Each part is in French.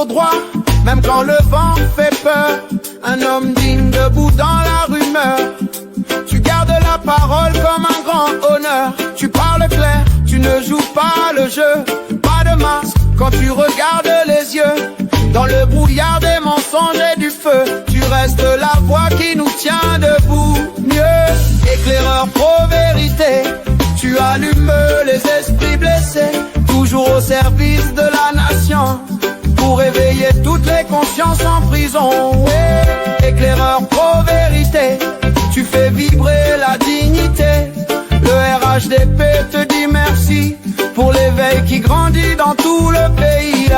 toujours droit, même quand le vent fait peur. Un homme digne debout dans la rumeur. Tu gardes la parole comme un grand honneur. Tu parles clair, tu ne joues pas le jeu. Pas de masque quand tu regardes les yeux. Dans le brouillard des mensonges et du feu, tu restes la voix qui nous tient debout. Mieux, éclaireur pro-vérité, tu allumes les esprits blessés, toujours au service de la nation, pour éveiller toutes les consciences en prison. Ouais, éclaireur pro-vérité, tu fais vibrer la dignité. Le RHDP te dit merci pour l'éveil qui grandit dans tout le pays.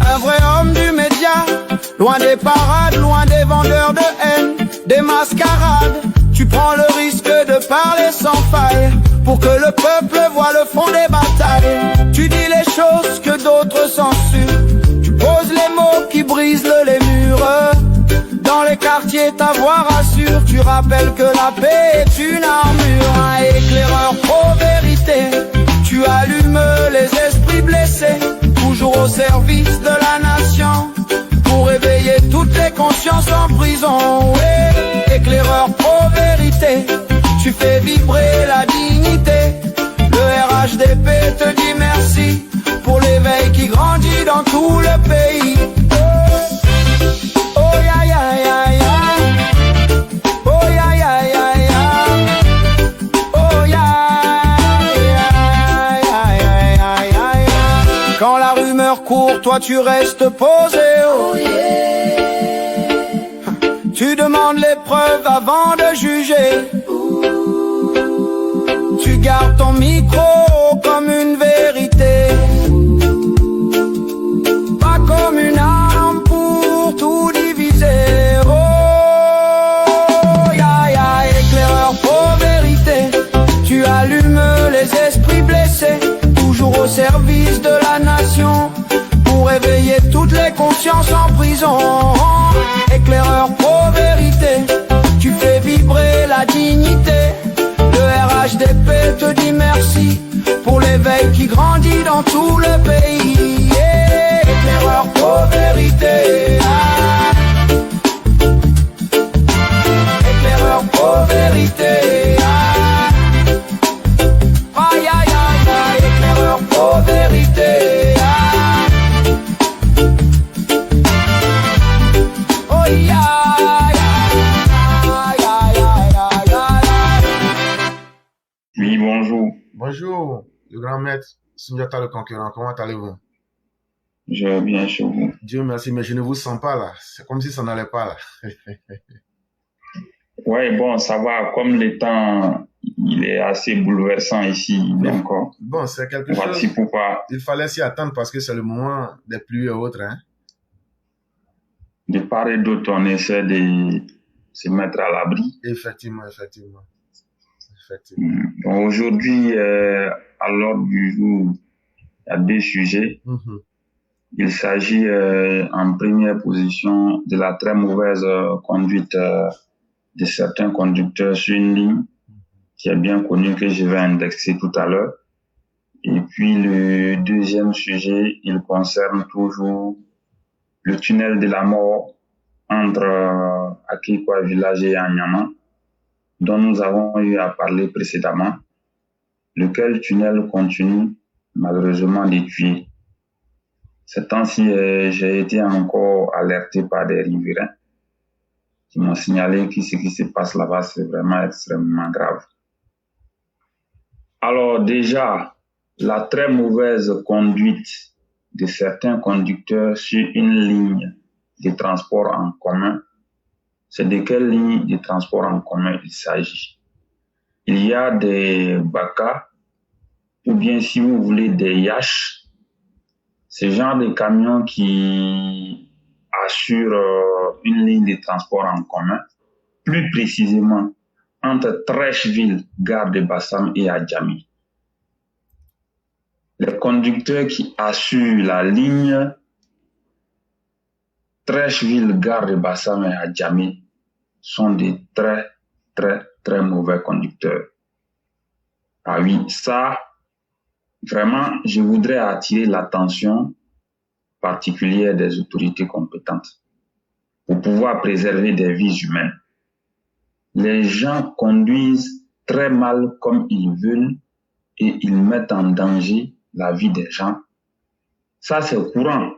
Un vrai homme du média, loin des parades, loin des vendeurs de haine, des mascarades. Tu prends le risque de parler sans faille, pour que le peuple voie le fond des batailles. Tu dis les choses que d'autres censurent, tu poses les mots qui brisent les murs. Dans les quartiers ta voix rassure, tu rappelles que la paix est une armure. Un éclaireur pro-vérité, tu allumes les esprits blessés, toujours au service de la nation, pour éveiller toutes les consciences en prison. Ouais, éclaireur pro-vérité, tu fais vibrer la dignité. Le RHDP te dit merci pour l'éveil qui grandit dans tout le pays. Oh ya ya ya ya, oh ya ya ya ya, oh ya ya ya ya ya ya. Quand la rumeur court, toi tu restes posé. Oh yeah. Tu demandes les preuves avant de juger. Tu gardes ton micro comme une vérité, pas comme une arme pour tout diviser. Oh ya ya, éclaireur pour vérité, tu allumes les esprits blessés, toujours au service de la nation, pour éveiller toutes les consciences en prison. Éclaireur pour vérité, tu fais vibrer la dignité. Le RHDP te dit merci pour l'éveil qui grandit dans tout le pays. Yeah, éclaireur pour vérité. Ah. Éclaireur pour vérité. Ah. Aïe aïe aïe aïe, éclaireur pour vérité. Ah. Oh yeah. Oui, bonjour. Bonjour, le grand maître Sundiata le conquérant, comment allez-vous? Je vais bien chez vous. Dieu merci, mais je ne vous sens pas là. C'est comme si ça n'allait pas là. Ouais, bon, ça va. Comme le temps, il est assez bouleversant ici. Donc, bon, c'est quelque voici chose. pourquoi. Il fallait s'y attendre parce que c'est le moment des pluies et autres. Hein? De part et d'autre, on essaie de se mettre à l'abri. Effectivement. Donc, aujourd'hui, à l'ordre du jour, il y a deux sujets. Il s'agit en première position de la très mauvaise conduite de certains conducteurs sur une ligne qui est bien connue, que je vais indexer tout à l'heure. Et puis le deuxième sujet, il concerne toujours le tunnel de la mort entre Akikwa village et Anyama, dont nous avons eu à parler précédemment, lequel tunnel continue malheureusement de tuer. Ces temps-ci, j'ai été encore alerté par des riverains qui m'ont signalé que ce qui se passe là-bas, c'est vraiment extrêmement grave. Alors déjà, la très mauvaise conduite de certains conducteurs sur une ligne de transport en commun, c'est de quelle ligne de transport en commun il s'agit? Il y a des BACA, ou bien si vous voulez des YASH, ce genre de camions qui assurent une ligne de transport en commun, plus précisément entre Trècheville, gare de Bassam et Adjamé. Les conducteurs qui assurent la ligne Trècheville, gare de Bassam et Adjamé sont des très mauvais conducteurs. Ah oui, ça, vraiment, je voudrais attirer l'attention particulière des autorités compétentes pour pouvoir préserver des vies humaines. Les gens conduisent très mal comme ils veulent et ils mettent en danger la vie des gens. Ça, c'est courant.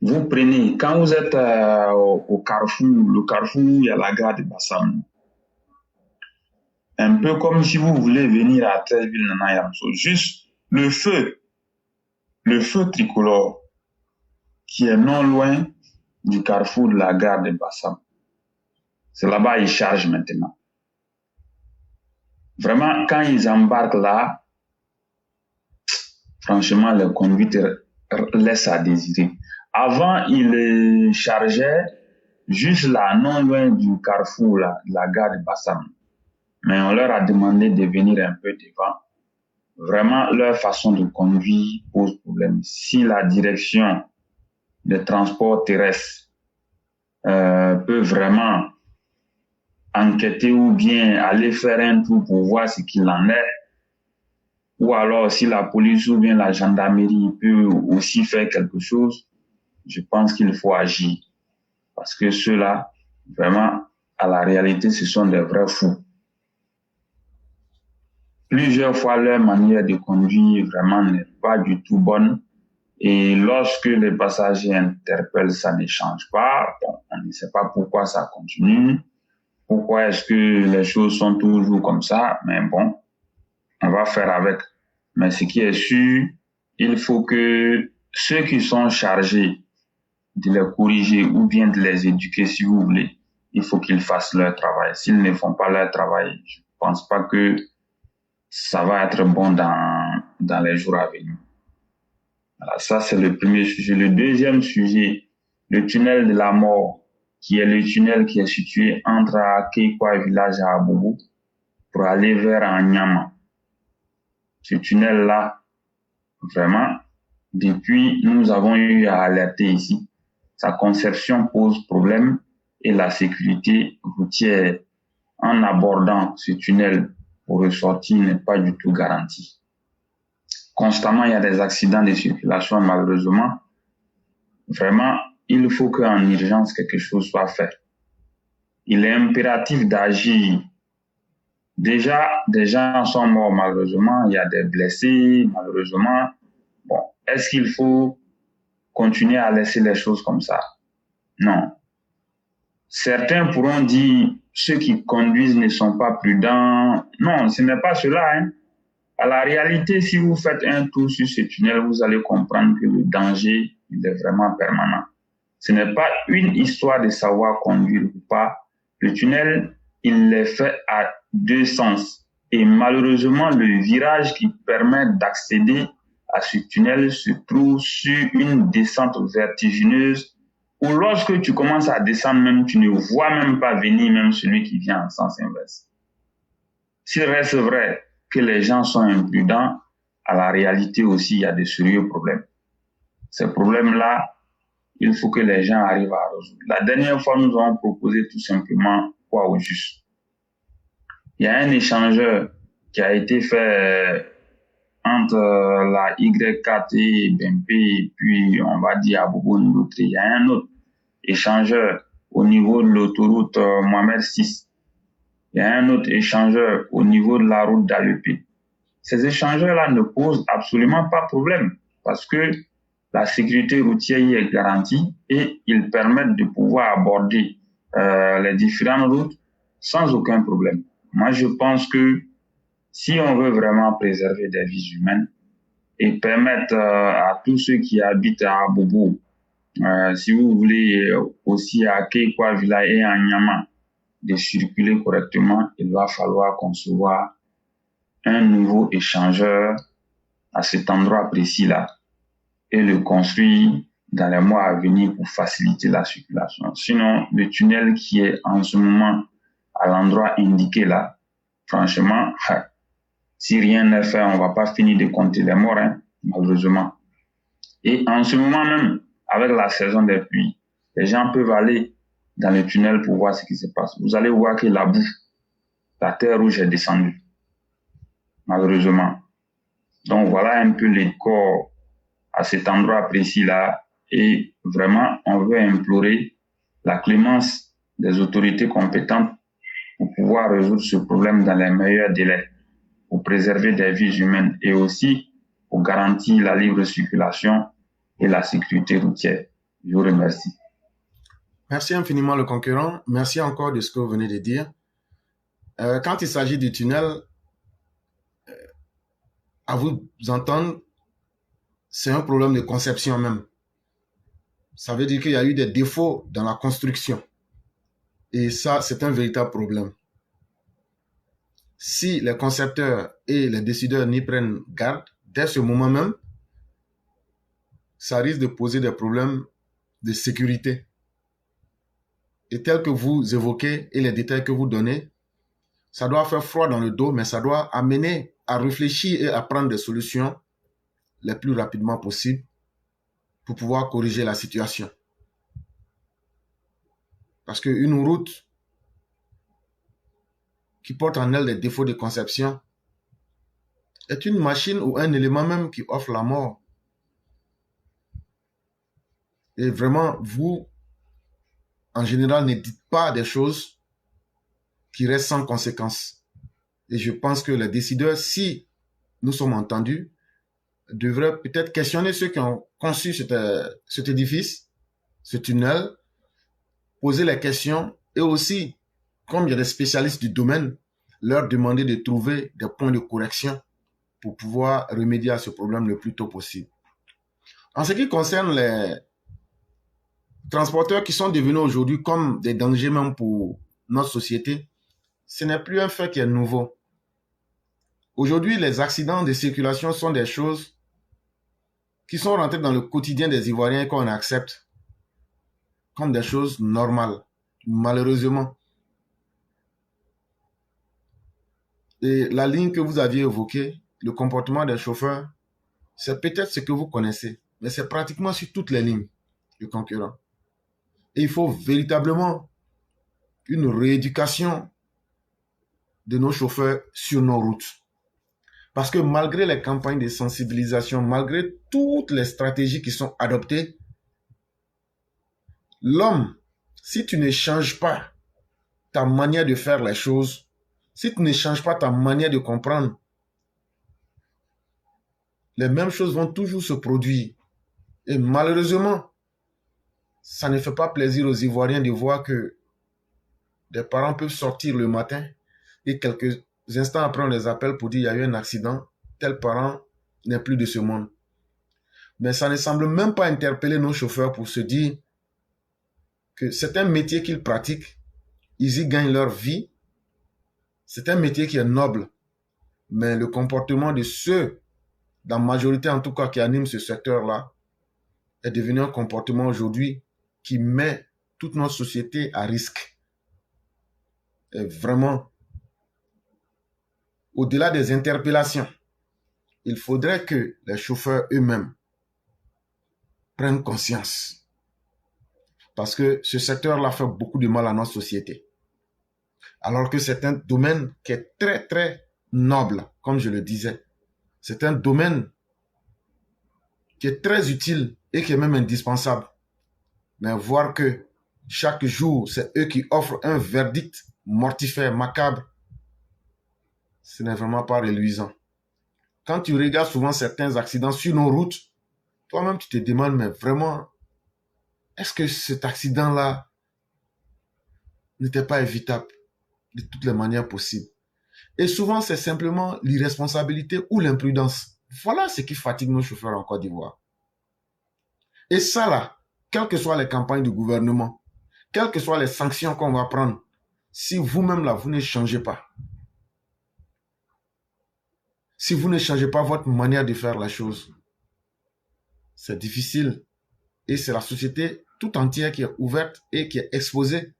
Vous prenez, quand vous êtes au carrefour, le carrefour, il y a la gare de Bassam. Un peu comme si vous voulez venir à Tréville, Nana Yamso. Juste le feu tricolore, qui est non loin du carrefour de la gare de Bassam. C'est là-bas ils chargent maintenant. Vraiment, quand ils embarquent là, franchement, les conduites laissent à désirer. Avant, ils chargeaient juste là, non loin du carrefour, là, de la gare de Bassam. Mais on leur a demandé de venir un peu devant. Vraiment, leur façon de conduire pose problème. Si la direction des transports terrestres peut vraiment enquêter ou bien aller faire un tour pour voir ce qu'il en est, ou alors si la police ou bien la gendarmerie peut aussi faire quelque chose, je pense qu'il faut agir. Parce que ceux-là, vraiment, à la réalité, ce sont des vrais fous. Plusieurs fois, leur manière de conduire vraiment n'est pas du tout bonne. Et lorsque les passagers interpellent, ça ne change pas. Bon, on ne sait pas pourquoi ça continue. Pourquoi est-ce que les choses sont toujours comme ça? Mais bon, on va faire avec. Mais ce qui est sûr, il faut que ceux qui sont chargés de les corriger ou bien de les éduquer, si vous voulez, il faut qu'ils fassent leur travail. S'ils ne font pas leur travail, je ne pense pas que ça va être bon dans les jours à venir. Voilà, ça c'est le premier sujet. Le deuxième sujet, le tunnel de la mort, qui est le tunnel qui est situé entre Keikwa village à Abobo pour aller vers Anyama. Ce tunnel-là, vraiment, depuis, nous avons eu à alerter ici. Sa conception pose problème et la sécurité routière en abordant ce tunnel pour ressortir n'est pas du tout garantie. Constamment, il y a des accidents de circulation, malheureusement. Vraiment, il faut qu'en urgence, quelque chose soit fait. Il est impératif d'agir. Déjà, des gens sont morts, malheureusement. Il y a des blessés, malheureusement. Bon, est-ce qu'il faut continuer à laisser les choses comme ça? Non. Certains pourront dire, ceux qui conduisent ne sont pas prudents. Non, ce n'est pas cela, hein. À la réalité, si vous faites un tour sur ce tunnel, vous allez comprendre que le danger, il est vraiment permanent. Ce n'est pas une histoire de savoir conduire ou pas. Le tunnel, il est fait à deux sens. Et malheureusement, le virage qui permet d'accéder à ce tunnel se trouve sur une descente vertigineuse où lorsque tu commences à descendre même, tu ne vois même pas venir même celui qui vient en sens inverse. S'il reste vrai que les gens sont imprudents, à la réalité aussi, il y a de sérieux problèmes. Ces problèmes-là, il faut que les gens arrivent à résoudre. La dernière fois, nous avons proposé tout simplement quoi au juste. Il y a un échangeur qui a été fait entre la YKT et BMP, et puis on va dire à Bobo Ndoutré. Il y a un autre échangeur au niveau de l'autoroute Mohamed VI. Il y a un autre échangeur au niveau de la route d'Alepé. Ces échangeurs-là ne posent absolument pas problème parce que la sécurité routière y est garantie et ils permettent de pouvoir aborder les différentes routes sans aucun problème. Moi, je pense que si on veut vraiment préserver des vies humaines et permettre à tous ceux qui habitent à Abobo, si vous voulez aussi à Keikwa Village et à Nyama, de circuler correctement, il va falloir concevoir un nouveau échangeur à cet endroit précis-là et le construire dans les mois à venir pour faciliter la circulation. Sinon, le tunnel qui est en ce moment à l'endroit indiqué là, franchement, si rien n'est fait, on va pas finir de compter les morts, hein, malheureusement. Et en ce moment même, avec la saison des pluies, les gens peuvent aller dans le tunnel pour voir ce qui se passe. Vous allez voir que la boue, la terre rouge est descendue, malheureusement. Donc voilà un peu les corps à cet endroit précis-là et vraiment, on veut implorer la clémence des autorités compétentes pour pouvoir résoudre ce problème dans les meilleurs délais, pour préserver des vies humaines et aussi pour garantir la libre circulation et la sécurité routière. Je vous remercie. Merci infiniment, le concurrent. Merci encore de ce que vous venez de dire. Quand il s'agit du tunnel, à vous entendre, c'est un problème de conception même. Ça veut dire qu'il y a eu des défauts dans la construction. Et ça, c'est un véritable problème. Si les concepteurs et les décideurs n'y prennent garde, dès ce moment même, ça risque de poser des problèmes de sécurité. Et tel que vous évoquez et les détails que vous donnez, ça doit faire froid dans le dos, mais ça doit amener à réfléchir et à prendre des solutions les plus rapidement possible pour pouvoir corriger la situation. Parce qu'une route qui porte en elle des défauts de conception est une machine ou un élément même qui offre la mort. Et vraiment, vous, en général, ne dites pas des choses qui restent sans conséquence. Et je pense que les décideurs, si nous sommes entendus, devraient peut-être questionner ceux qui ont conçu cet édifice, ce tunnel, poser les questions et aussi, comme il y a des spécialistes du domaine, leur demander de trouver des points de correction pour pouvoir remédier à ce problème le plus tôt possible. En ce qui concerne les transporteurs qui sont devenus aujourd'hui comme des dangers même pour notre société, ce n'est plus un fait qui est nouveau. Aujourd'hui, les accidents de circulation sont des choses qui sont rentrées dans le quotidien des Ivoiriens et qu'on accepte comme des choses normales, malheureusement. Et la ligne que vous aviez évoquée, le comportement des chauffeurs, c'est peut-être ce que vous connaissez, mais c'est pratiquement sur toutes les lignes, le concurrent. Et il faut véritablement une rééducation de nos chauffeurs sur nos routes. Parce que malgré les campagnes de sensibilisation, malgré toutes les stratégies qui sont adoptées, l'homme, si tu ne changes pas ta manière de faire les choses, si tu ne changes pas ta manière de comprendre, les mêmes choses vont toujours se produire. Et malheureusement, ça ne fait pas plaisir aux Ivoiriens de voir que des parents peuvent sortir le matin et quelques instants après on les appelle pour dire qu'il y a eu un accident, tel parent n'est plus de ce monde. Mais ça ne semble même pas interpeller nos chauffeurs pour se dire que c'est un métier qu'ils pratiquent, ils y gagnent leur vie, c'est un métier qui est noble, mais le comportement de ceux, dans la majorité en tout cas qui animent ce secteur-là, est devenu un comportement aujourd'hui qui met toute notre société à risque. Et vraiment, au-delà des interpellations, il faudrait que les chauffeurs eux-mêmes prennent conscience. Parce que ce secteur-là fait beaucoup de mal à notre société. Alors que c'est un domaine qui est très, très noble, comme je le disais. C'est un domaine qui est très utile et qui est même indispensable. Mais voir que chaque jour, c'est eux qui offrent un verdict mortifère, macabre, ce n'est vraiment pas reluisant. Quand tu regardes souvent certains accidents sur nos routes, toi-même tu te demandes, mais vraiment, est-ce que cet accident-là n'était pas évitable de toutes les manières possibles? Et souvent, c'est simplement l'irresponsabilité ou l'imprudence. Voilà ce qui fatigue nos chauffeurs en Côte d'Ivoire. Et ça là, quelles que soient les campagnes du gouvernement, quelles que soient les sanctions qu'on va prendre, si vous-même là, vous ne changez pas, si vous ne changez pas votre manière de faire la chose, c'est difficile. Et c'est la société tout entière qui est ouverte et qui est exposée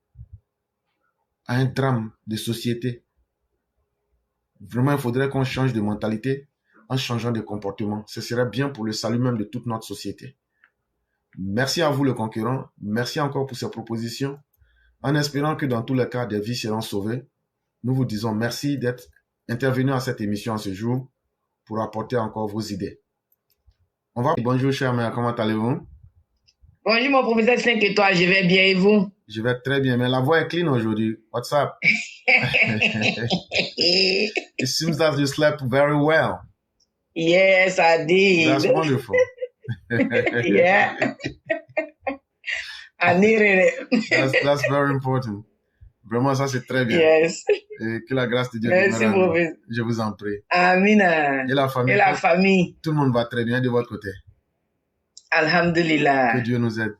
à un drame de société. Vraiment, il faudrait qu'on change de mentalité en changeant de comportement. Ce serait bien pour le salut même de toute notre société. Merci à vous, le concurrent. Merci encore pour ces propositions. En espérant que dans tous les cas, des vies seront sauvées, nous vous disons merci d'être intervenu à cette émission en ce jour pour apporter encore vos idées. On va. Bonjour, cher mère, comment allez-vous? Bonjour, mon professeur 5 étoiles, je vais bien et vous? Je vais très bien, mais la voix est clean aujourd'hui. What's up? It seems that you slept very well. Yes, I did. That's wonderful. Yeah. I needed it. That's very important. Vraiment, ça, c'est très bien. Yes. Et que la grâce de Dieu Merci, demeure en nous. professeur. Je vous en prie. Amina. Et la famille? Et la famille. Tout le monde va très bien de votre côté. Alhamdulillah. Que Dieu nous aide.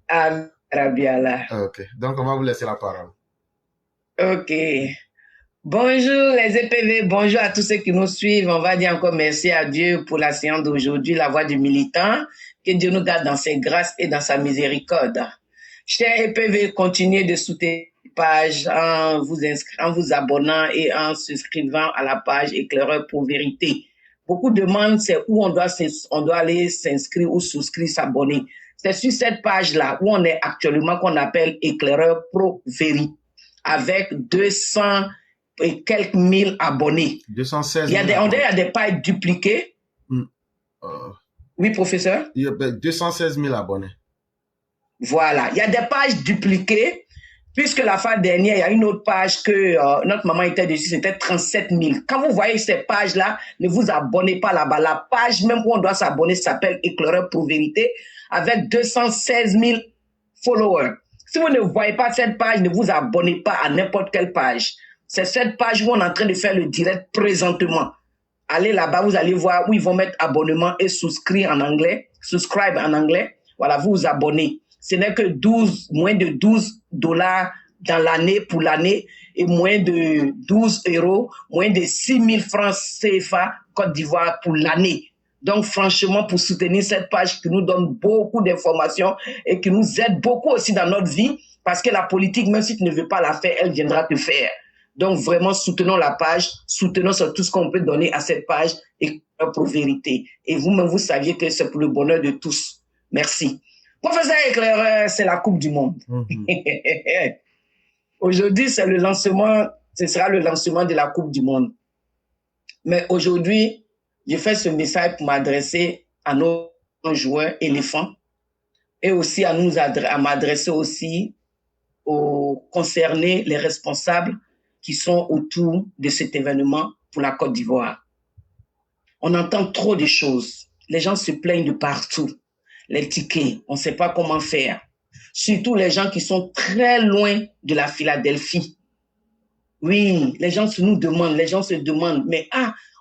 Amin. Rabbi Allah. Ok. Donc, on va vous laisser la parole. Ok. Bonjour les EPV, bonjour à tous ceux qui nous suivent. On va dire encore merci à Dieu pour la séance d'aujourd'hui, la voix du militant. Que Dieu nous garde dans ses grâces et dans sa miséricorde. Chers EPV, continuez de soutenir la page en vous abonnant et en souscrivant à la page Éclaireur pour Vérité. Beaucoup demandent c'est où on doit aller s'inscrire ou souscrire, s'abonner. C'est sur cette page-là où on est actuellement qu'on appelle Éclaireur Pro Vérité avec 200 et quelques mille abonnés. 216 000. Il y a des pages dupliquées. Oui, professeur? Il y a 216 000 abonnés. Voilà. Il y a des pages dupliquées, puisque la fois dernière, il y a une autre page que notre maman était dessus, c'était 37 000. Quand vous voyez ces pages-là, ne vous abonnez pas là-bas. La page même où on doit s'abonner s'appelle Éclaireur pour Vérité, avec 216 000 followers. Si vous ne voyez pas cette page, ne vous abonnez pas à n'importe quelle page. C'est cette page où on est en train de faire le direct présentement. Allez là-bas, vous allez voir où ils vont mettre abonnement et souscrire en anglais, subscribe en anglais. Voilà, vous vous abonnez. Ce n'est que moins de $12 dans l'année pour l'année et moins de 12 €, moins de 6 000 francs CFA Côte d'Ivoire pour l'année. Donc, franchement, pour soutenir cette page qui nous donne beaucoup d'informations et qui nous aide beaucoup aussi dans notre vie, parce que la politique, même si tu ne veux pas la faire, elle viendra te faire. Donc, vraiment, soutenons la page, soutenons sur tout ce qu'on peut donner à cette page et pour vérité. Et vous-même, vous saviez que c'est pour le bonheur de tous. Merci. Professeur Éclaireur, c'est la Coupe du Monde. Aujourd'hui, c'est le lancement, ce sera le lancement de la Coupe du Monde. Mais aujourd'hui, je fais ce message pour m'adresser à nos joueurs éléphants et aussi à m'adresser aussi aux concernés, les responsables qui sont autour de cet événement pour la Côte d'Ivoire. On entend trop de choses. Les gens se plaignent de partout. Les tickets, on ne sait pas comment faire. Surtout les gens qui sont très loin de la Philadelphie. Oui, les gens se demandent, mais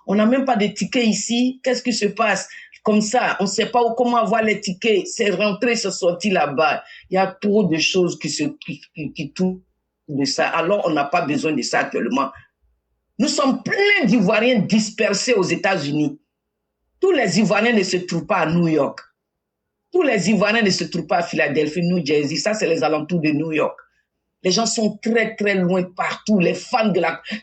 on n'a même pas de tickets ici, qu'est-ce qui se passe? Comme ça, on ne sait pas comment avoir les tickets, c'est rentrer, c'est sortir là-bas. Il y a trop de choses qui tournent de ça, alors on n'a pas besoin de ça actuellement. Nous sommes pleins d'Ivoiriens dispersés aux États-Unis. Tous les Ivoiriens ne se trouvent pas à New York. Tous les Ivoiriens ne se trouvent pas à Philadelphie, New Jersey. Ça, c'est les alentours de New York. Les gens sont très, très loin partout. Les fans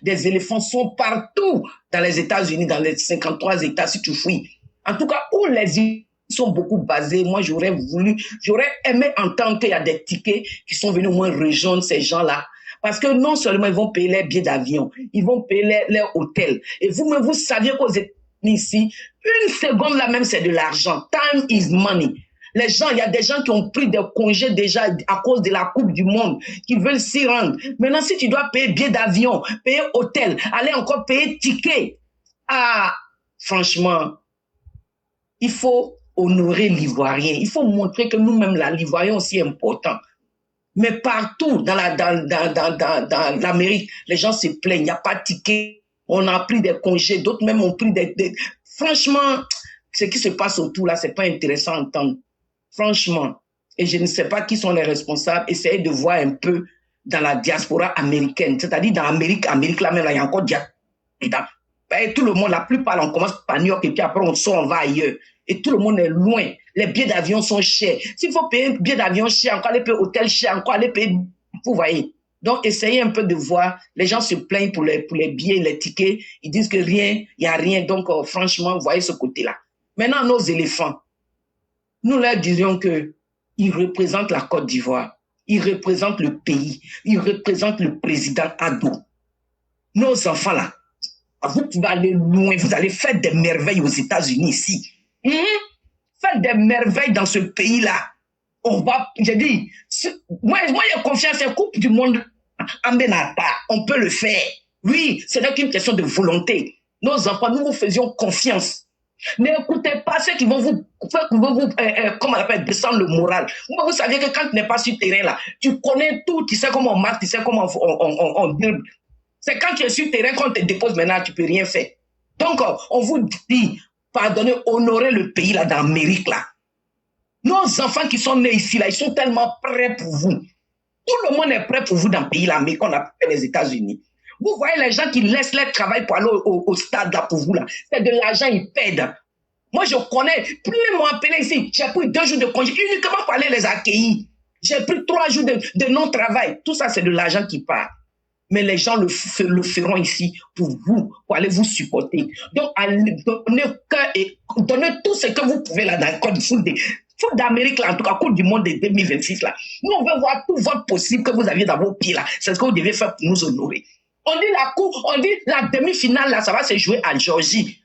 des éléphants sont partout dans les États-Unis, dans les 53 États, si tu fouilles. En tout cas, où les sont beaucoup basés, moi, j'aurais aimé entendre qu'il y a des tickets qui sont venus au moins rejoindre ces gens-là. Parce que non seulement ils vont payer les billets d'avion, ils vont payer les hôtels. Et vous-même, vous saviez qu'aux États-Unis, ici, une seconde là même, c'est de l'argent. Time is money. Les gens, il y a des gens qui ont pris des congés déjà à cause de la Coupe du Monde, qui veulent s'y rendre. Maintenant, si tu dois payer billets d'avion, payer hôtel, aller encore payer ticket, franchement, il faut honorer l'Ivoirien. Il faut montrer que nous-mêmes, l'Ivoirien aussi est important. Mais partout dans l'Amérique, les gens se plaignent, il n'y a pas de ticket, on a pris des congés, d'autres même ont pris des... Franchement, ce qui se passe autour là, c'est pas intéressant à entendre. Franchement. Et je ne sais pas qui sont les responsables. Essayez de voir un peu dans la diaspora américaine. C'est-à-dire dans l'Amérique là même, là, il y a encore diaspora. Et tout le monde, la plupart, on commence par New York et puis après on sort, on va ailleurs. Et tout le monde est loin. Les billets d'avion sont chers. S'il faut payer un billet d'avion cher, encore aller payer hôtel cher, encore aller payer... Vous voyez. Donc, essayez un peu de voir. Les gens se plaignent pour les billets, les tickets. Ils disent que rien, il n'y a rien. Donc, franchement, voyez ce côté-là. Maintenant, nos éléphants, nous leur disions qu'ils représentent la Côte d'Ivoire. Ils représentent le pays. Ils représentent le président Addo. Nos enfants, là, vous pouvez aller loin. Vous allez faire des merveilles aux États-Unis ici. Faites des merveilles dans ce pays-là. On va, j'ai dit, moi, j'ai confiance en Coupe du Monde en Benata. On peut le faire. Oui, c'est donc une question de volonté. Nos enfants, nous vous faisions confiance. N'écoutez pas ceux qui vont vous comment on appelle, descendre le moral. Vous savez que quand tu n'es pas sur le terrain là, tu connais tout, tu sais comment on marque, tu sais comment on dribble. C'est quand tu es sur le terrain qu'on te dépose maintenant, tu peux rien faire. Donc, on vous dit, pardonnez, honorez le pays là, d'Amérique là. Nos enfants qui sont nés ici là, ils sont tellement prêts pour vous. Tout le monde est prêt pour vous dans le pays là, mais qu'on appelle les États-Unis. Vous voyez les gens qui laissent leur travail pour aller au stade là pour vous là. C'est de l'argent, ils perdent. Moi, je connais, plus ils m'ont appelé ici, j'ai pris 2 jours de congé uniquement pour aller les accueillir. J'ai pris 3 jours de non-travail. Tout ça, c'est de l'argent qui part. Mais les gens le feront ici pour vous, pour aller vous supporter. Donc, donnez cœur et donnez tout ce que vous pouvez là dans le code foot d'Amérique, là, en tout cas, Coupe du Monde de 2026, là. Nous, on veut voir tout votre possible que vous aviez dans vos pieds, là. C'est ce que vous devez faire pour nous honorer. On dit la demi-finale, là, ça va se jouer à Géorgie.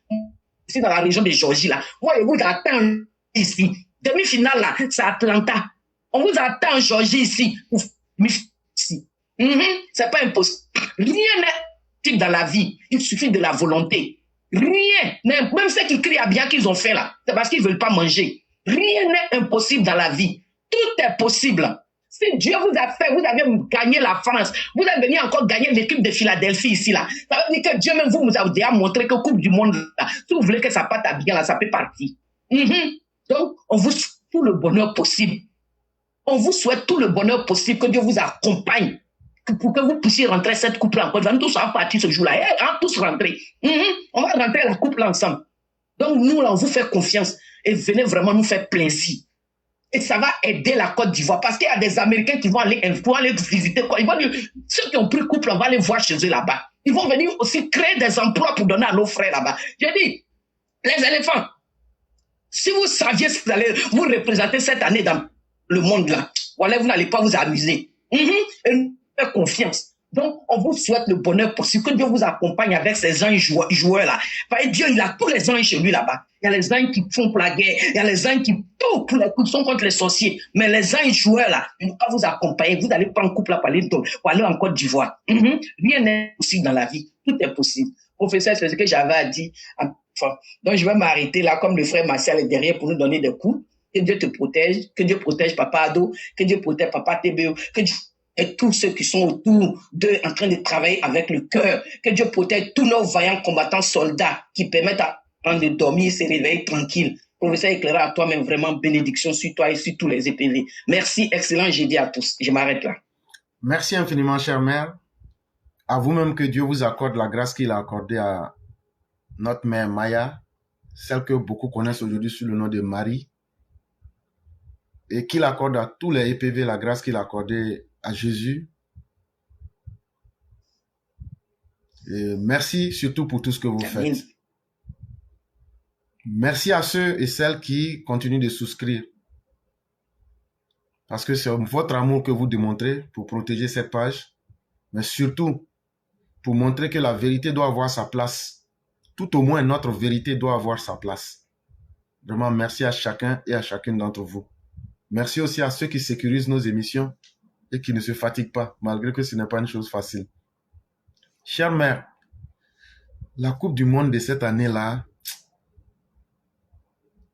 Ici, dans la région de Géorgie, là. Voyez-vous, attend ici. Demi-finale, là, c'est Atlanta. On vous attend en Géorgie ici. Ici. C'est pas impossible. Rien n'est dans la vie. Il suffit de la volonté. Rien. Même ceux qui crient à bien qu'ils ont fait, là, c'est parce qu'ils veulent pas manger. Rien n'est impossible dans la vie. Tout est possible. Si Dieu vous a fait, vous avez gagné la France, vous avez venu encore gagner l'équipe de Philadelphie ici, là. Ça veut dire que Dieu même vous a déjà montré que Coupe du Monde, là, si vous voulez que ça parte à bien, là, ça peut partir. Donc, on vous souhaite tout le bonheur possible. On vous souhaite tout le bonheur possible, que Dieu vous accompagne, pour que vous puissiez rentrer cette coupe-là encore. Nous tous, on va partir ce jour-là. On tous rentrer. On va rentrer la coupe-là ensemble. Donc, nous, là, on vous fait confiance et venez vraiment nous faire plaisir. Et ça va aider la Côte d'Ivoire parce qu'il y a des Américains qui vont aller visiter. Ils vont dire, ceux qui ont pris couple, on va les voir chez eux là-bas. Ils vont venir aussi créer des emplois pour donner à nos frères là-bas. J'ai dit, les éléphants, si vous saviez ce que vous allez vous représenter cette année dans le monde là, voilà, vous n'allez pas vous amuser. Et nous faire confiance. Donc, on vous souhaite le bonheur possible, que Dieu vous accompagne avec ces anges joueurs là. Parce que Dieu, il a tous les anges chez lui là-bas. Il y a les anges qui font pour la guerre, il y a les anges qui tout pour les coups sont contre les sorciers. Mais les anges joueurs là, ils vont vous accompagner. Vous allez prendre couple là pour aller en Côte d'Ivoire. Rien n'est possible dans la vie. Tout est possible. Professeur, c'est ce que j'avais à dire. Enfin, donc, je vais m'arrêter là, comme le frère Martial est derrière pour nous donner des coups. Que Dieu te protège, que Dieu protège Papa Ado, que Dieu protège Papa TBO, que Dieu et tous ceux qui sont autour d'eux en train de travailler avec le cœur. Que Dieu protège tous nos vaillants combattants soldats qui permettent à de dormir, se réveiller tranquille. Professeur éclairant, à toi-même, vraiment bénédiction sur toi et sur tous les EPV. Merci, excellent jeudi à tous. Je m'arrête là. Merci infiniment, chère mère. À vous-même que Dieu vous accorde la grâce qu'il a accordée à notre mère Maya, celle que beaucoup connaissent aujourd'hui sous le nom de Marie, et qu'il accorde à tous les EPV la grâce qu'il a accordée à Jésus. Et merci surtout pour tout ce que vous faites. Merci à ceux et celles qui continuent de souscrire. Parce que c'est votre amour que vous démontrez pour protéger cette page, mais surtout pour montrer que la vérité doit avoir sa place. Tout au moins, notre vérité doit avoir sa place. Vraiment, merci à chacun et à chacune d'entre vous. Merci aussi à ceux qui sécurisent nos émissions et qui ne se fatiguent pas, malgré que ce n'est pas une chose facile. Chère mère, la Coupe du Monde de cette année-là,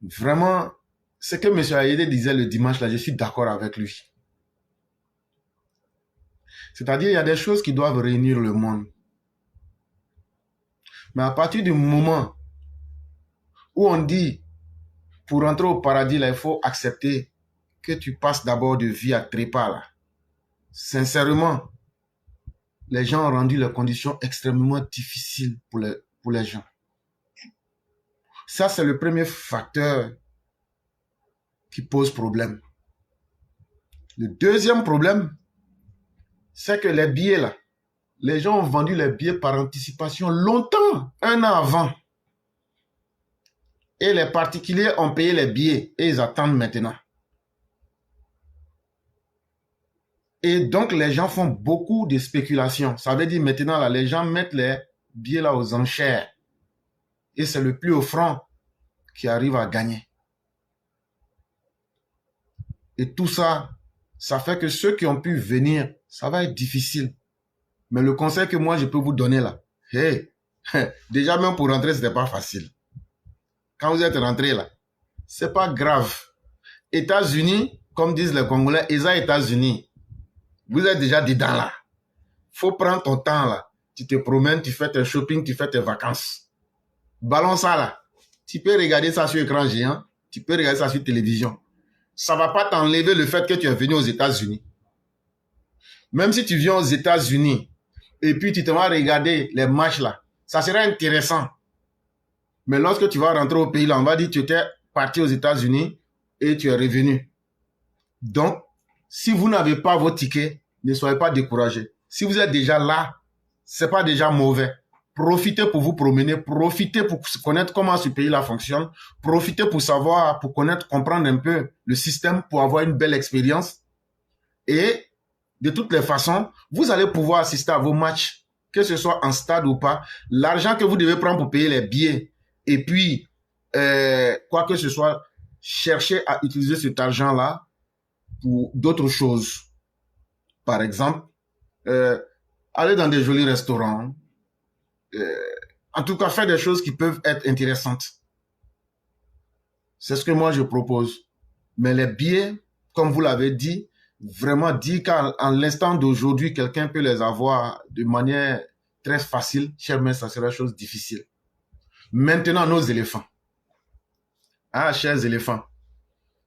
vraiment, ce que M. Ayede disait le dimanche, là, je suis d'accord avec lui. C'est-à-dire, il y a des choses qui doivent réunir le monde. Mais à partir du moment où on dit, pour entrer au paradis, là, il faut accepter que tu passes d'abord de vie à trépas, là. Sincèrement, les gens ont rendu les conditions extrêmement difficiles pour les gens. Ça, c'est le premier facteur qui pose problème. Le deuxième problème, c'est que les billets, là, les gens ont vendu les billets par anticipation longtemps, 1 an avant. Et les particuliers ont payé les billets et ils attendent maintenant. Et donc, les gens font beaucoup de spéculations. Ça veut dire maintenant, là, les gens mettent les billets là aux enchères. Et c'est le plus offrant qui arrivent à gagner. Et tout ça, ça fait que ceux qui ont pu venir, ça va être difficile. Mais le conseil que moi, je peux vous donner là, hey, déjà même pour rentrer, ce n'était pas facile. Quand vous êtes rentré là, c'est pas grave. États-Unis, comme disent les Congolais, États-Unis, vous êtes déjà dedans là. Faut prendre ton temps là. Tu te promènes, tu fais tes shopping, tu fais tes vacances. Ballon ça là. Tu peux regarder ça sur écran géant, tu peux regarder ça sur télévision. Ça va pas t'enlever le fait que tu es venu aux États-Unis. Même si tu viens aux États-Unis et puis tu te vas regarder les matchs là, ça serait intéressant. Mais lorsque tu vas rentrer au pays là, on va dire que tu étais parti aux États-Unis et tu es revenu. Donc, si vous n'avez pas vos tickets, ne soyez pas découragés. Si vous êtes déjà là, c'est pas déjà mauvais. Profitez pour vous promener, profitez pour connaître comment ce pays-là fonctionne, profitez pour savoir, pour connaître, comprendre un peu le système, pour avoir une belle expérience. Et de toutes les façons, vous allez pouvoir assister à vos matchs, que ce soit en stade ou pas. L'argent que vous devez prendre pour payer les billets, et puis, quoi que ce soit, cherchez à utiliser cet argent-là pour d'autres choses. Par exemple, aller dans des jolis restaurants, en tout cas, faire des choses qui peuvent être intéressantes. C'est ce que moi je propose. Mais les billets, comme vous l'avez dit, vraiment dit qu'à l'instant d'aujourd'hui, quelqu'un peut les avoir de manière très facile. Cher, mais ça serait chose difficile. Maintenant, nos éléphants. Ah, chers éléphants.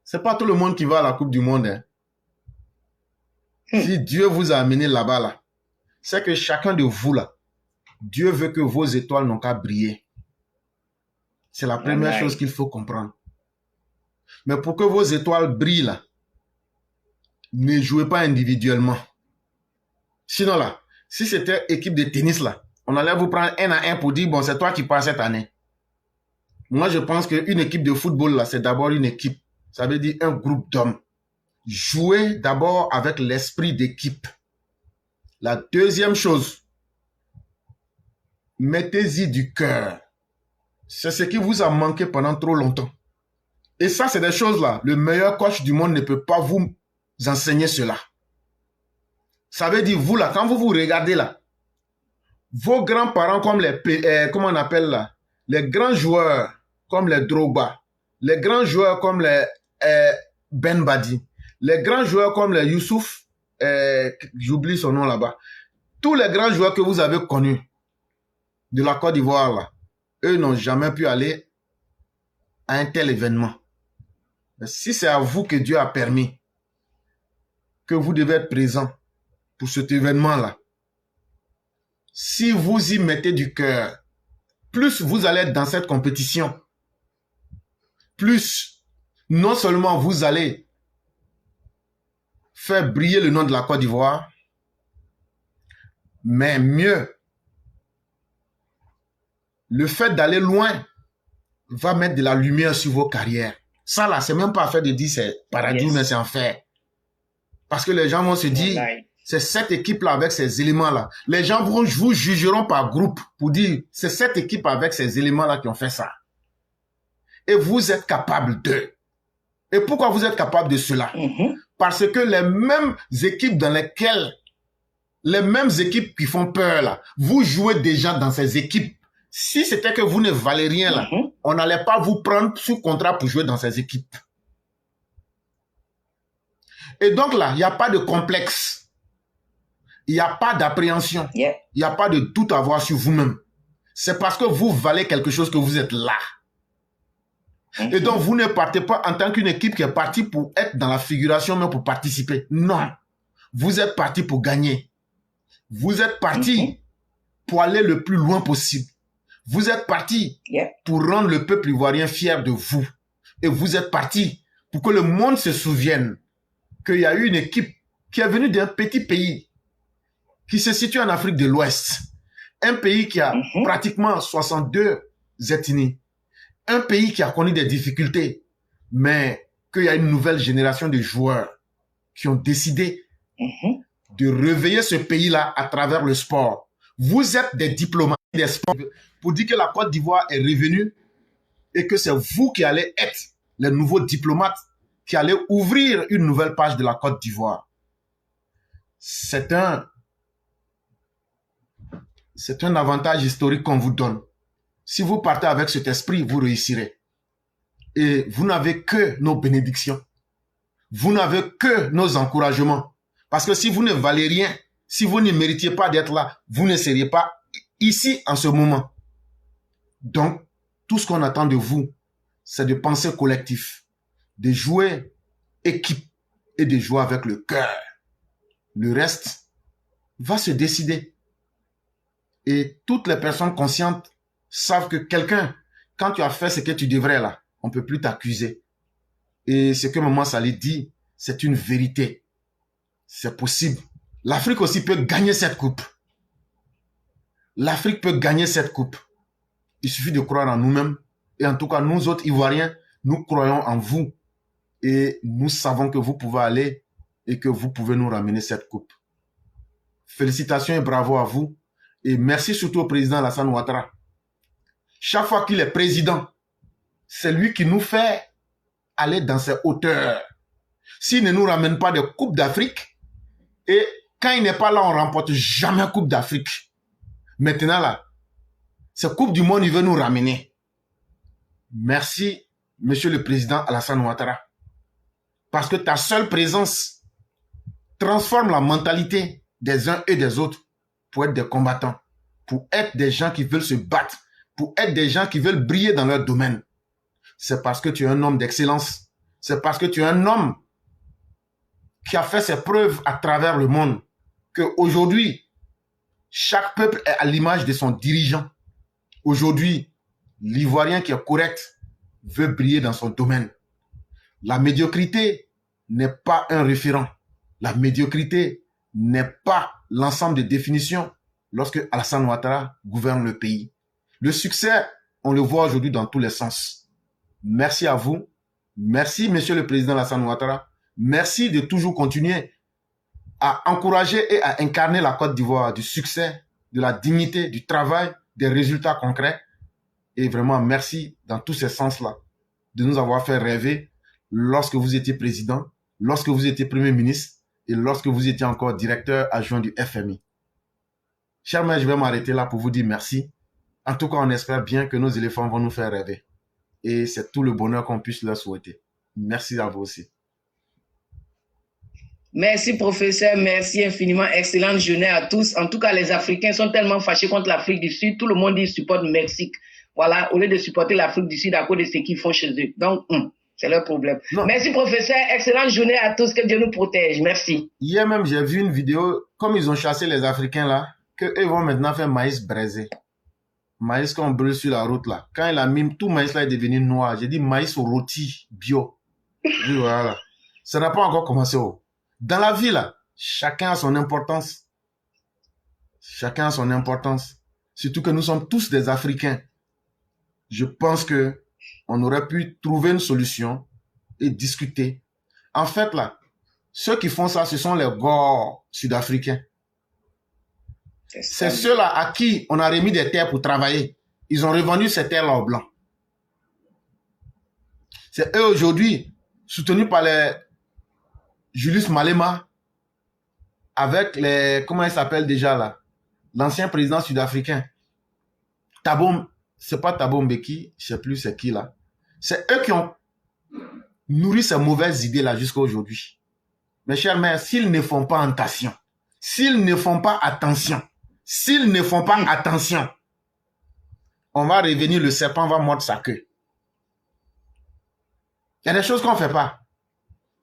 C'est pas tout le monde qui va à la Coupe du Monde. Hein. Si Dieu vous a amené là-bas, là, c'est que chacun de vous, là, Dieu veut que vos étoiles n'ont qu'à briller. C'est la première chose qu'il faut comprendre. Mais pour que vos étoiles brillent, là, ne jouez pas individuellement. Sinon, là, si c'était équipe de tennis, là, on allait vous prendre 1 à 1 pour dire, bon, c'est toi qui passes cette année. Moi, je pense qu'une équipe de football, là, c'est d'abord une équipe. Ça veut dire un groupe d'hommes. Jouez d'abord avec l'esprit d'équipe. La deuxième chose, mettez-y du cœur. C'est ce qui vous a manqué pendant trop longtemps. Et ça, c'est des choses là. Le meilleur coach du monde ne peut pas vous enseigner cela. Ça veut dire, vous là, quand vous vous regardez là, vos grands-parents comme les, comment on appelle là, les grands joueurs comme les Drogba, les grands joueurs comme les Ben Badi, les grands joueurs comme les Youssouf, j'oublie son nom là-bas. Tous les grands joueurs que vous avez connus de la Côte d'Ivoire là, eux n'ont jamais pu aller à un tel événement. Mais si c'est à vous que Dieu a permis que vous devez être présent pour cet événement-là, si vous y mettez du cœur, plus vous allez être dans cette compétition, plus non seulement vous allez faire briller le nom de la Côte d'Ivoire, mais mieux, le fait d'aller loin va mettre de la lumière sur vos carrières. Ça là, c'est même pas affaire de dire c'est paradis, mais c'est enfer. Parce que les gens vont se dire, c'est cette équipe-là avec ces éléments-là. Les gens vous jugeront par groupe pour dire, c'est cette équipe avec ces éléments-là qui ont fait ça. Et vous êtes capable d'eux. Et pourquoi vous êtes capable de cela? Parce que les mêmes équipes dans lesquelles, les mêmes équipes qui font peur là, vous jouez déjà dans ces équipes. Si c'était que vous ne valez rien là, on n'allait pas vous prendre sous contrat pour jouer dans ces équipes. Et donc là, il n'y a pas de complexe. Il n'y a pas d'appréhension. Il n'y a pas de doute à avoir sur vous-même. C'est parce que vous valez quelque chose que vous êtes là. Et donc, vous ne partez pas en tant qu'une équipe qui est partie pour être dans la figuration, mais pour participer. Non. Vous êtes parti pour gagner. Vous êtes parti pour aller le plus loin possible. Vous êtes parti pour rendre le peuple ivoirien fier de vous. Et vous êtes parti pour que le monde se souvienne qu'il y a eu une équipe qui est venue d'un petit pays qui se situe en Afrique de l'Ouest. Un pays qui a pratiquement 62 ethnies. Un pays qui a connu des difficultés, mais qu'il y a une nouvelle génération de joueurs qui ont décidé de réveiller ce pays-là à travers le sport. Vous êtes des diplomates des sports pour dire que la Côte d'Ivoire est revenue et que c'est vous qui allez être les nouveaux diplomates qui allez ouvrir une nouvelle page de la Côte d'Ivoire. C'est un avantage historique qu'on vous donne. Si vous partez avec cet esprit, vous réussirez. Et vous n'avez que nos bénédictions. Vous n'avez que nos encouragements. Parce que si vous ne valez rien, si vous ne méritiez pas d'être là, vous ne seriez pas ici en ce moment. Donc, tout ce qu'on attend de vous, c'est de penser collectif, de jouer équipe et de jouer avec le cœur. Le reste va se décider. Et toutes les personnes conscientes savent que quelqu'un, quand tu as fait ce que tu devrais là, on ne peut plus t'accuser. Et ce que Maman Sali dit, c'est une vérité. C'est possible. L'Afrique aussi peut gagner cette coupe. L'Afrique peut gagner cette coupe. Il suffit de croire en nous-mêmes. Et en tout cas, nous autres Ivoiriens, nous croyons en vous. Et nous savons que vous pouvez aller et que vous pouvez nous ramener cette coupe. Félicitations et bravo à vous. Et merci surtout au président Alassane Ouattara. Chaque fois qu'il est président, c'est lui qui nous fait aller dans ses hauteurs. S'il ne nous ramène pas de Coupe d'Afrique, et quand il n'est pas là, on ne remporte jamais Coupe d'Afrique. Maintenant là, cette Coupe du Monde, il veut nous ramener. Merci, Monsieur le Président Alassane Ouattara. Parce que ta seule présence transforme la mentalité des uns et des autres pour être des combattants, pour être des gens qui veulent se battre, pour être des gens qui veulent briller dans leur domaine. C'est parce que tu es un homme d'excellence. C'est parce que tu es un homme qui a fait ses preuves à travers le monde qu'aujourd'hui, chaque peuple est à l'image de son dirigeant. Aujourd'hui, l'Ivoirien qui est correct veut briller dans son domaine. La médiocrité n'est pas un référent. La médiocrité n'est pas l'ensemble des définitions lorsque Alassane Ouattara gouverne le pays. Le succès, on le voit aujourd'hui dans tous les sens. Merci à vous. Merci, Monsieur le Président Alassane Ouattara. Merci de toujours continuer à encourager et à incarner la Côte d'Ivoire du succès, de la dignité, du travail, des résultats concrets. Et vraiment, merci dans tous ces sens-là de nous avoir fait rêver lorsque vous étiez président, lorsque vous étiez premier ministre et lorsque vous étiez encore directeur adjoint du FMI. Chers mères, je vais m'arrêter là pour vous dire merci. En tout cas, on espère bien que nos éléphants vont nous faire rêver. Et c'est tout le bonheur qu'on puisse leur souhaiter. Merci à vous aussi. Merci, professeur. Merci infiniment. Excellente journée à tous. En tout cas, les Africains sont tellement fâchés contre l'Afrique du Sud. Tout le monde dit supporte le Mexique. Voilà, au lieu de supporter l'Afrique du Sud à cause de ce qu'ils font chez eux. Donc, c'est leur problème. Non. Merci, professeur. Excellente journée à tous. Que Dieu nous protège. Merci. Hier même, j'ai vu une vidéo, comme ils ont chassé les Africains là, qu'eux vont maintenant faire maïs braisé. Maïs qu'on brûle sur la route là. Quand il a mis, tout maïs là est devenu noir. J'ai dit maïs au rôti bio. Oui, voilà. Ça n'a pas encore commencé. Dans la vie là, chacun a son importance. Chacun a son importance. Surtout que nous sommes tous des Africains. Je pense que on aurait pu trouver une solution et discuter. En fait là, ceux qui font ça, ce sont les Gors sud-africains. C'est ceux-là à qui on a remis des terres pour travailler. Ils ont revendu ces terres-là aux Blancs. C'est eux aujourd'hui, soutenus par les Julius Malema, avec les, comment il s'appelle déjà là, l'ancien président sud-africain. Thabo, c'est pas Thabo Mbeki, je sais plus c'est qui là. C'est eux qui ont nourri ces mauvaises idées là jusqu'à aujourd'hui. Mes chers mères, s'ils ne font pas attention, s'ils ne font pas attention, s'ils ne font pas attention, on va revenir, le serpent va mordre sa queue. Il y a des choses qu'on ne fait pas.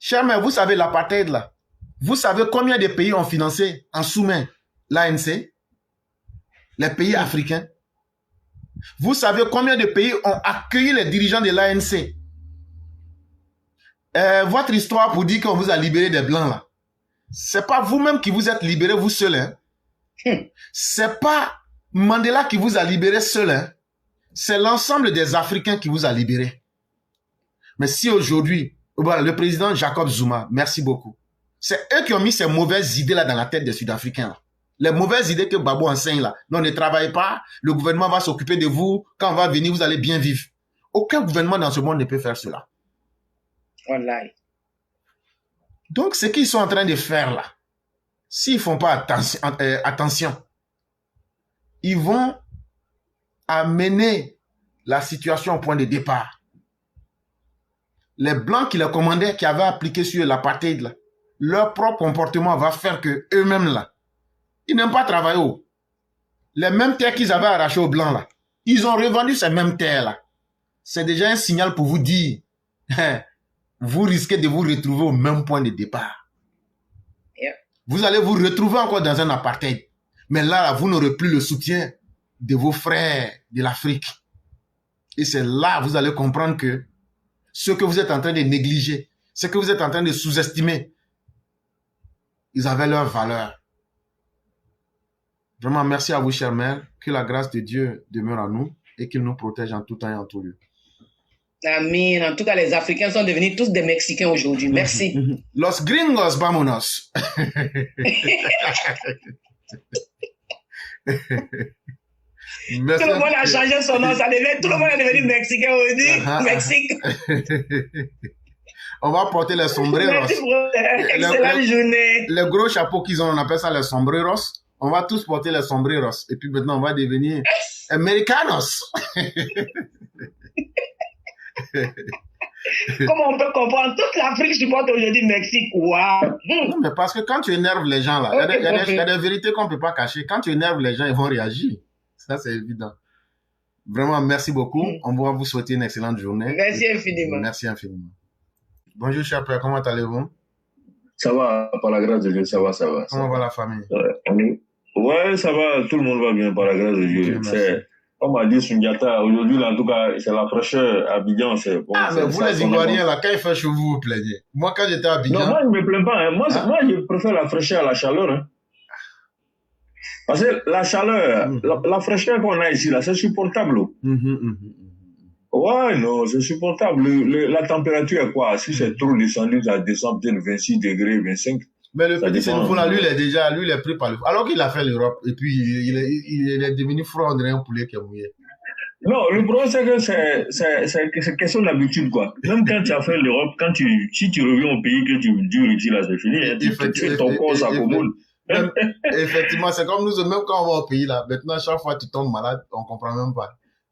Chers mères, vous savez l'apartheid là. Vous savez combien de pays ont financé en sous-main l'ANC? Les pays africains. Vous savez combien de pays ont accueilli les dirigeants de l'ANC? Votre histoire pour dire qu'on vous a libéré des Blancs là. C'est pas vous-même qui vous êtes libéré vous seul. Hein? C'est pas Mandela qui vous a libéré seul. Hein? C'est l'ensemble des Africains qui vous a libéré. Mais si aujourd'hui, voilà, le président Jacob Zuma, merci beaucoup. C'est eux qui ont mis ces mauvaises idées là dans la tête des Sud-Africains. Là. Les mauvaises idées que Babo enseigne là. Non, ne travaillez pas, le gouvernement va s'occuper de vous. Quand on va venir, vous allez bien vivre. Aucun gouvernement dans ce monde ne peut faire cela. Voilà. Donc, ce qu'ils sont en train de faire là, s'ils ne font pas attention, ils vont amener la situation au point de départ. Les Blancs qui les commandaient, qui avaient appliqué sur l'apartheid, là, leur propre comportement va faire que eux-mêmes là, ils n'aiment pas travailler. Les mêmes terres qu'ils avaient arrachées aux Blancs là, ils ont revendu ces mêmes terres là. C'est déjà un signal pour vous dire, vous risquez de vous retrouver au même point de départ. Yeah. Vous allez vous retrouver encore dans un apartheid. Mais là, vous n'aurez plus le soutien de vos frères de l'Afrique. Et c'est là que vous allez comprendre que ce que vous êtes en train de négliger, ce que vous êtes en train de sous-estimer, ils avaient leur valeur. Vraiment, merci à vous, chère mère. Que la grâce de Dieu demeure à nous et qu'il nous protège en tout temps et en tout lieu. Amen. En tout cas, les Africains sont devenus tous des Mexicains aujourd'hui. Merci. Los gringos, vámonos. Merci. Tout le monde a changé son nom. Ça devait, tout le monde est devenu Mexicain aujourd'hui. Mexique. On va porter les sombreros. Merci pour excellente journée. Les gros chapeaux qu'ils ont, on appelle ça les sombreros. On va tous porter les sombreros. Et puis maintenant, on va devenir americanos. Comment on peut comprendre? Toute l'Afrique supporte aujourd'hui Mexique. Waouh! Non, mais parce que quand tu énerves les gens, là, il y a des vérités qu'on ne peut pas cacher. Quand tu énerves les gens, ils vont réagir. Ça, c'est évident. Vraiment, merci beaucoup. On va vous souhaiter une excellente journée. Merci infiniment. Merci infiniment. Bonjour, cher père. Comment allez-vous? Ça va, par la grâce de Dieu, ça va. Comment va la famille? Ouais, ça va, tout le monde va bien, par la grâce de Dieu. C'est, comme a dit Sundiata, aujourd'hui, là, en tout cas, c'est la fraîcheur à Abidjan. Bon, mais vous, les Ivoiriens, là, quand il fait chaud, vous vous plaignez. Moi, quand j'étais à Abidjan... Non, moi, je ne me plains pas. Hein. Moi, je préfère la fraîcheur à la chaleur. Hein. Parce que la chaleur, la fraîcheur qu'on a ici, là, c'est supportable. Ouais, non, c'est supportable. La température est quoi? Si c'est trop descendu, ça descend peut-être 26 degrés, 25. Mais le petit Sénéfou, là, lui, il est pris par le... Alors qu'il a fait l'Europe, et puis il est devenu froid, on dirait un poulet qui est mouillé. Non, le problème, c'est que c'est question d'habitude, quoi. Même quand tu as fait l'Europe, si tu reviens au pays que tu dures ici, là, c'est fini. Hein, tu fais ton corps, ça commode. Effectivement, c'est comme nous, même quand on va au pays, là, maintenant, chaque fois que tu tombes malade, on comprend même pas.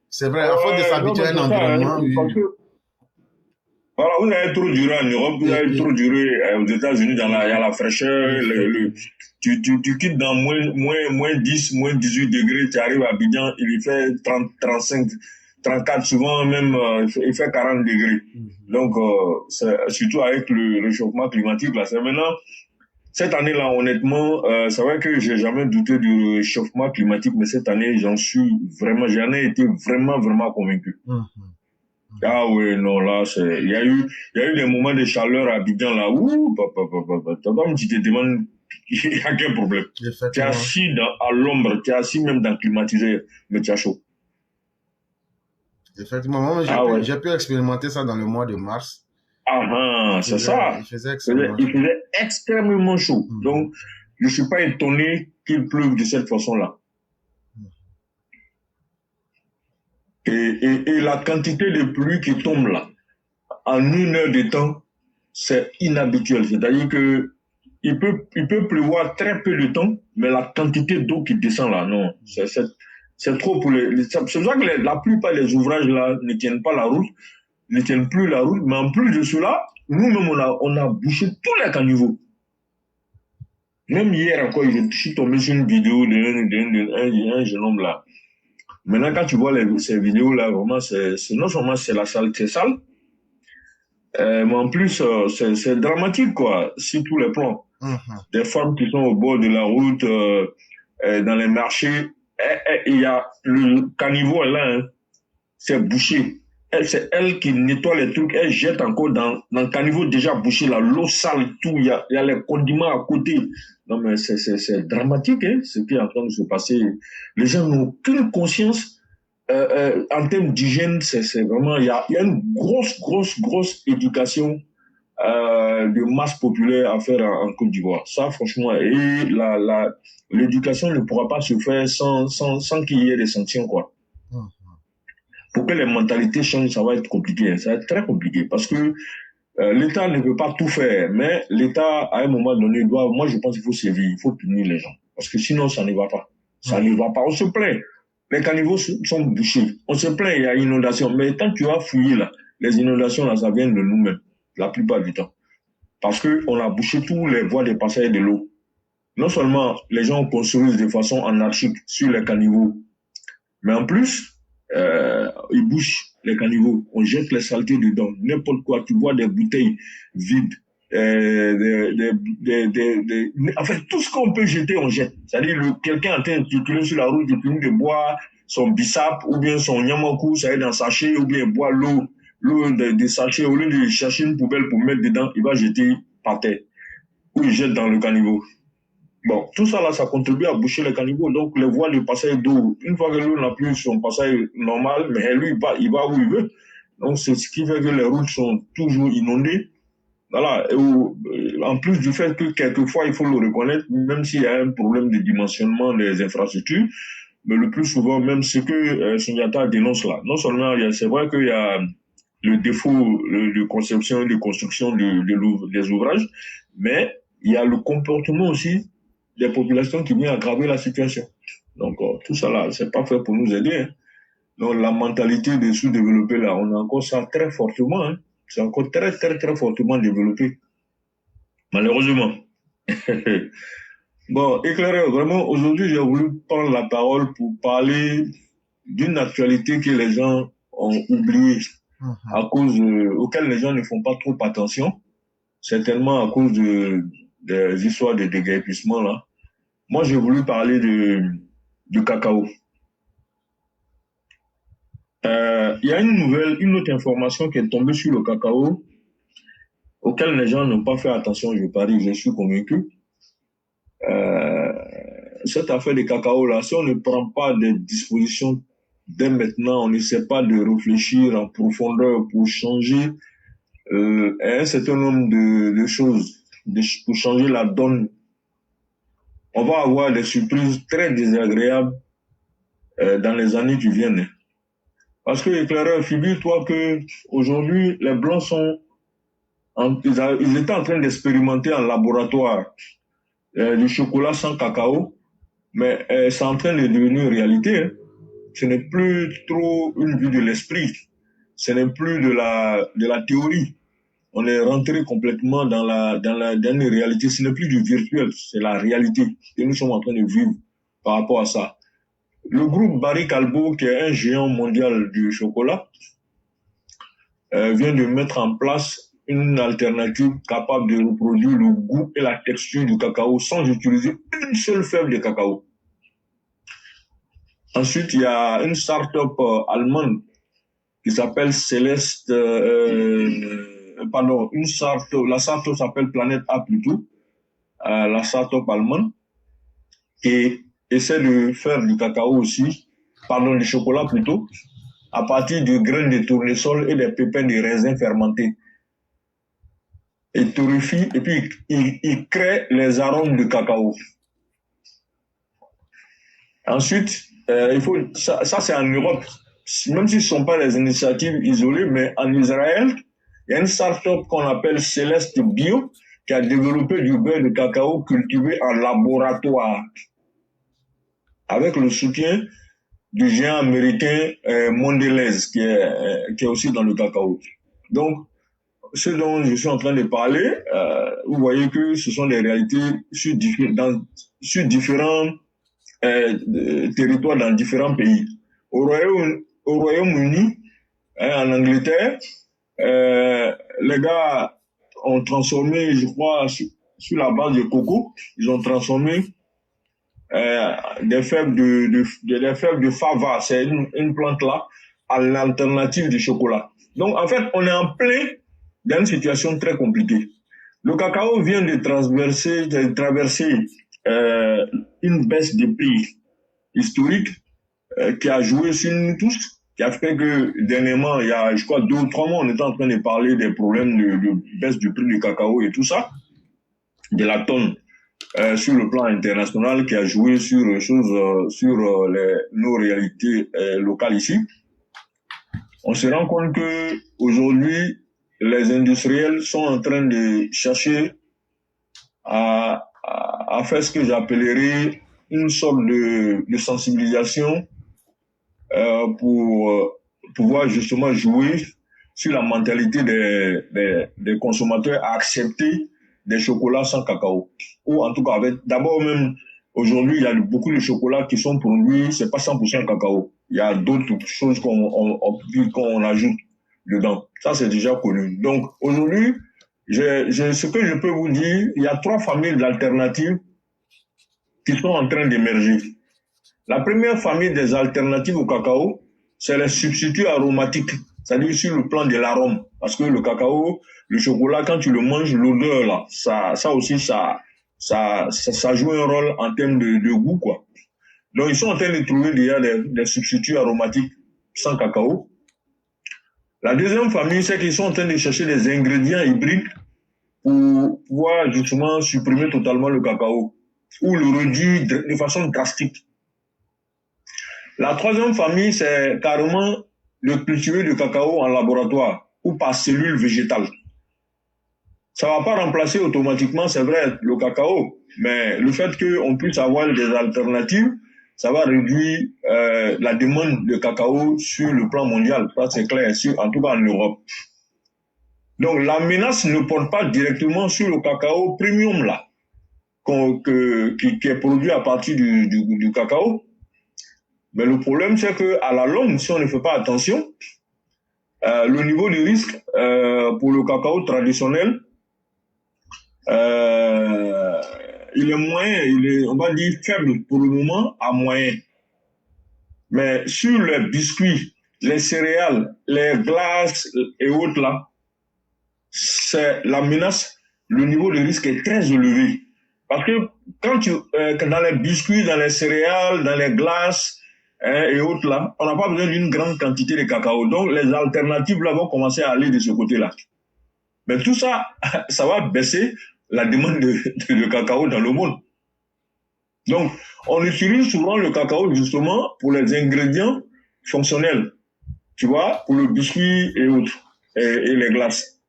C'est vrai, à force de s'habituer à un environnement. Voilà, vous avez trop duré en Europe, vous avez trop duré aux États-Unis, il y a la fraîcheur, tu quittes dans moins 10, moins 18 degrés, tu arrives à Abidjan, il fait 30, 35, 34, souvent même, il fait 40 degrés. Donc, surtout avec le réchauffement climatique, là, c'est maintenant, cette année-là, honnêtement, c'est vrai que j'ai jamais douté du réchauffement climatique, mais cette année, j'en ai été vraiment convaincu. Ah oui, non, là, il y a eu des moments de chaleur à Abidjan, là, comme tu te demandes, il y a quel problème. Tu es assis à l'ombre, tu es assis même dans le climatiseur, mais tu as chaud. Effectivement, moi, j'ai pu expérimenter ça dans le mois de mars. C'est ça. Il faisait extrêmement chaud. Donc, je ne suis pas étonné qu'il pleuve de cette façon-là. Et la quantité de pluie qui tombe là, en 1 heure de temps, c'est inhabituel. C'est-à-dire que il peut pleuvoir très peu de temps, mais la quantité d'eau qui descend là, non, c'est trop pour c'est pour ça que la plupart des ouvrages là ne tiennent pas la route, ne tiennent plus la route, mais en plus de cela, nous-mêmes on a bouché tous les caniveaux. Même hier encore, je suis tombé sur une vidéo d'un jeune homme là. Maintenant, quand tu vois ces vidéos-là, vraiment, non seulement c'est la saleté sale, mais en plus, c'est dramatique, quoi, sur tous les plans. Des femmes qui sont au bord de la route, dans les marchés, il y a le caniveau là, hein, c'est bouché. C'est elle qui nettoie les trucs, elle jette encore dans le caniveau déjà bouché, là, l'eau sale, tout, il y a les condiments à côté. Non, mais c'est dramatique, hein, ce qui est en train de se passer. Les gens n'ont aucune conscience en termes d'hygiène. C'est vraiment, il y a une grosse éducation de masse populaire à faire en Côte d'Ivoire. Ça, franchement, et l'éducation ne pourra pas se faire sans qu'il y ait des sanctions, quoi. pour que les mentalités changent, ça va être compliqué. Ça va être très compliqué parce que l'État ne peut pas tout faire, mais l'État, à un moment donné, moi je pense qu'il faut sévir, il faut punir les gens. Parce que sinon, ça ne va pas. Ça ne va pas. On se plaint. Les caniveaux sont bouchés. On se plaint, il y a inondation. Mais quand tu as fouillé là, les inondations là, ça vient de nous-mêmes, la plupart du temps. Parce qu'on a bouché tous les voies de passage de l'eau. Non seulement les gens construisent de façon anarchique sur les caniveaux, mais en plus, ils bouchent les caniveaux. On jette les saletés dedans. N'importe quoi. Tu vois des bouteilles vides. En fait, tout ce qu'on peut jeter, on jette. C'est-à-dire, quelqu'un est en train de circuler sur la route, il finit de boire son bissap, ou bien son yamaku, ça est dans un sachet, ou bien boire l'eau des sachets, au lieu de chercher une poubelle pour mettre dedans, il va jeter par terre. Ou il jette dans le caniveau. Bon, tout ça là, ça contribue à boucher les caniveaux. Donc, les voies de passage d'eau, une fois que l'eau n'a plus son passage normal, mais lui, il va où il veut. Donc, c'est ce qui fait que les routes sont toujours inondées. Voilà. Et en plus du fait que quelquefois, il faut le reconnaître, même s'il y a un problème de dimensionnement des infrastructures, mais le plus souvent, même ce que Sundiata dénonce là. Non seulement, c'est vrai qu'il y a le défaut de conception et de construction des ouvrages, mais il y a le comportement aussi des populations qui vient aggraver la situation. Donc, tout ça là, c'est pas fait pour nous aider. Hein. Donc, la mentalité des sous-développés là, on a encore ça très fortement. Hein. C'est encore très, très, très fortement développé. Malheureusement. Bon, éclaireur, vraiment, aujourd'hui, j'ai voulu prendre la parole pour parler d'une actualité que les gens ont oubliée, à cause auquel les gens ne font pas trop attention, certainement à cause des histoires de déguerpissement là. Moi, j'ai voulu parler du cacao. Il y a une autre information qui est tombée sur le cacao, auquel les gens n'ont pas fait attention, je parie, je suis convaincu. Cette affaire de cacao là, si on ne prend pas des dispositions dès maintenant, on n'essaie pas de réfléchir en profondeur pour changer un certain nombre de choses, pour changer la donne, on va avoir des surprises très désagréables dans les années qui viennent. Parce que, éclaireur, figure-toi que aujourd'hui, les Blancs ils étaient en train d'expérimenter en laboratoire du chocolat sans cacao, mais c'est en train de devenir une réalité. Hein. Ce n'est plus trop une vue de l'esprit, ce n'est plus de la théorie. On est rentré complètement dans une réalité. Ce n'est plus du virtuel, c'est la réalité que nous sommes en train de vivre par rapport à ça. Le groupe Barry Callebaut, qui est un géant mondial du chocolat, vient de mettre en place une alternative capable de reproduire le goût et la texture du cacao sans utiliser une seule fève de cacao. Ensuite, il y a une start-up allemande qui s'appelle Celeste, la start-up s'appelle Planète A plutôt, la start-up allemande, qui essaie de faire du cacao aussi, du chocolat plutôt, à partir de graines de tournesol et des pépins de raisin fermentés. Il torréfie et puis il crée les arômes de cacao. Ensuite, ça c'est en Europe, même si ce ne sont pas des initiatives isolées, mais en Israël, il y a une start-up qu'on appelle Céleste Bio qui a développé du beurre de cacao cultivé en laboratoire avec le soutien du géant américain Mondelez qui est aussi dans le cacao. Donc, ce dont je suis en train de parler, vous voyez que ce sont des réalités sur différents territoires dans différents pays. Au Royaume-Uni, en Angleterre, les gars ont transformé, je crois, sur la base de coco, ils ont transformé des fèves de fava, c'est une plante là, en alternative du chocolat. Donc en fait, on est en plein dans une situation très compliquée. Le cacao vient de traverser une baisse de prix historique qui a joué sur nous tous, qui a fait que dernièrement, il y a, je crois, 2 ou 3 mois, on était en train de parler des problèmes de baisse du prix du cacao et tout ça, de la tonne sur le plan international, qui a joué sur nos réalités locales ici. on se rend compte que aujourd'hui, les industriels sont en train de chercher à faire ce que j'appellerais une sorte de sensibilisation pour pouvoir justement jouer sur la mentalité des consommateurs à accepter des chocolats sans cacao. Ou en tout cas, d'abord même, aujourd'hui, il y a beaucoup de chocolats qui sont produits, c'est pas 100% cacao. Il y a d'autres choses qu'on ajoute dedans. Ça, c'est déjà connu. Donc, aujourd'hui, ce que je peux vous dire, il y a 3 familles d'alternatives qui sont en train d'émerger. La première famille des alternatives au cacao, c'est les substituts aromatiques, c'est-à-dire sur le plan de l'arôme. Parce que le cacao, le chocolat, quand tu le manges, l'odeur là, ça aussi, ça joue un rôle en termes de goût, quoi. Donc, ils sont en train de trouver déjà des substituts aromatiques sans cacao. La deuxième famille, c'est qu'ils sont en train de chercher des ingrédients hybrides pour pouvoir justement supprimer totalement le cacao ou le réduire de façon drastique. La troisième famille, c'est carrément de cultiver du cacao en laboratoire ou par cellule végétale. Ça ne va pas remplacer automatiquement, c'est vrai, le cacao, mais le fait qu'on puisse avoir des alternatives, ça va réduire la demande de cacao sur le plan mondial. Ça, c'est clair, en tout cas en Europe. Donc, la menace ne porte pas directement sur le cacao premium, là, qui est produit à partir du cacao. Mais le problème, c'est qu'à la longue, si on ne fait pas attention, le niveau de risque pour le cacao traditionnel, il est moyen, on va dire faible pour le moment, à moyen. Mais sur les biscuits, les céréales, les glaces et autres là, c'est la menace, le niveau de risque est très élevé. Parce que quand dans les biscuits, dans les céréales, dans les glaces et autres là, on n'a pas besoin d'une grande quantité de cacao. Donc les alternatives là vont commencer à aller de ce côté-là. Mais tout ça, ça va baisser la demande de cacao dans le monde. Donc, on utilise souvent le cacao justement pour les ingrédients fonctionnels, tu vois, pour le biscuit et autres, et les glaces.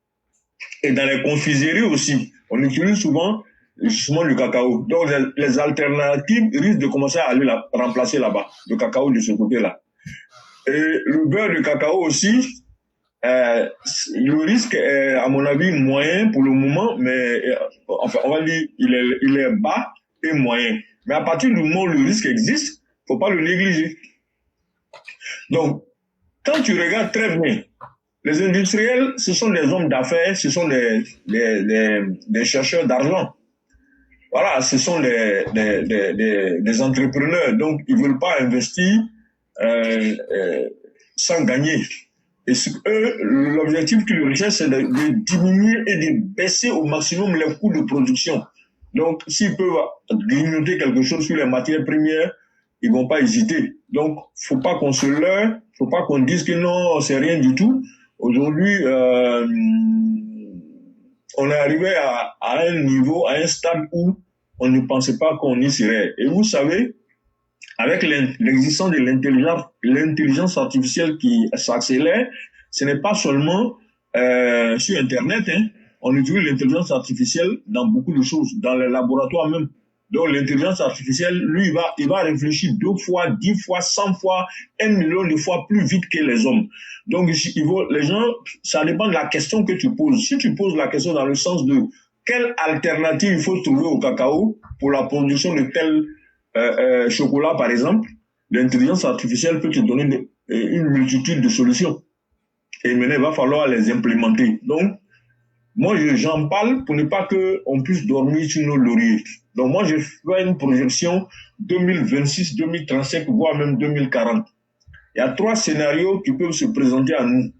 Et dans les confiseries aussi, on utilise souvent justement le cacao. Donc, les alternatives risquent de commencer à aller remplacer là-bas, le cacao de ce côté-là. Et le beurre de cacao aussi, le risque est, à mon avis, moyen pour le moment, mais enfin, on va dire, il est bas et moyen. Mais à partir du moment où le risque existe, faut pas le négliger. Donc, quand tu regardes très bien, les industriels, ce sont des hommes d'affaires, ce sont des chercheurs d'argent. Voilà, ce sont des entrepreneurs. Donc, ils veulent pas investir sans gagner. Et eux, l'objectif qu'ils recherchent, c'est de diminuer et de baisser au maximum les coûts de production. Donc, s'ils peuvent grignoter quelque chose sur les matières premières, ils vont pas hésiter. Donc, faut pas qu'on se leurre, faut pas qu'on dise que non, c'est rien du tout. Aujourd'hui, on est arrivé à un niveau, à un stade où on ne pensait pas qu'on y serait. Et vous savez, avec l'existence de l'intelligence artificielle qui s'accélère, ce n'est pas seulement sur Internet, hein. On utilise l'intelligence artificielle dans beaucoup de choses, dans les laboratoires même. Donc l'intelligence artificielle, lui, il va réfléchir 2 fois, 10 fois, 100 fois, 1 million de fois plus vite que les hommes. Donc les gens, ça dépend de la question que tu poses. Si tu poses la question dans le sens de quelle alternative il faut trouver au cacao pour la production de tel chocolat, par exemple, l'intelligence artificielle peut te donner une multitude de solutions. Et maintenant, il va falloir les implémenter. Donc, moi, j'en parle pour ne pas qu'on puisse dormir sur nos lauriers. Donc, moi, je fais une projection 2026, 2035, voire même 2040. Il y a 3 scénarios qui peuvent se présenter à nous.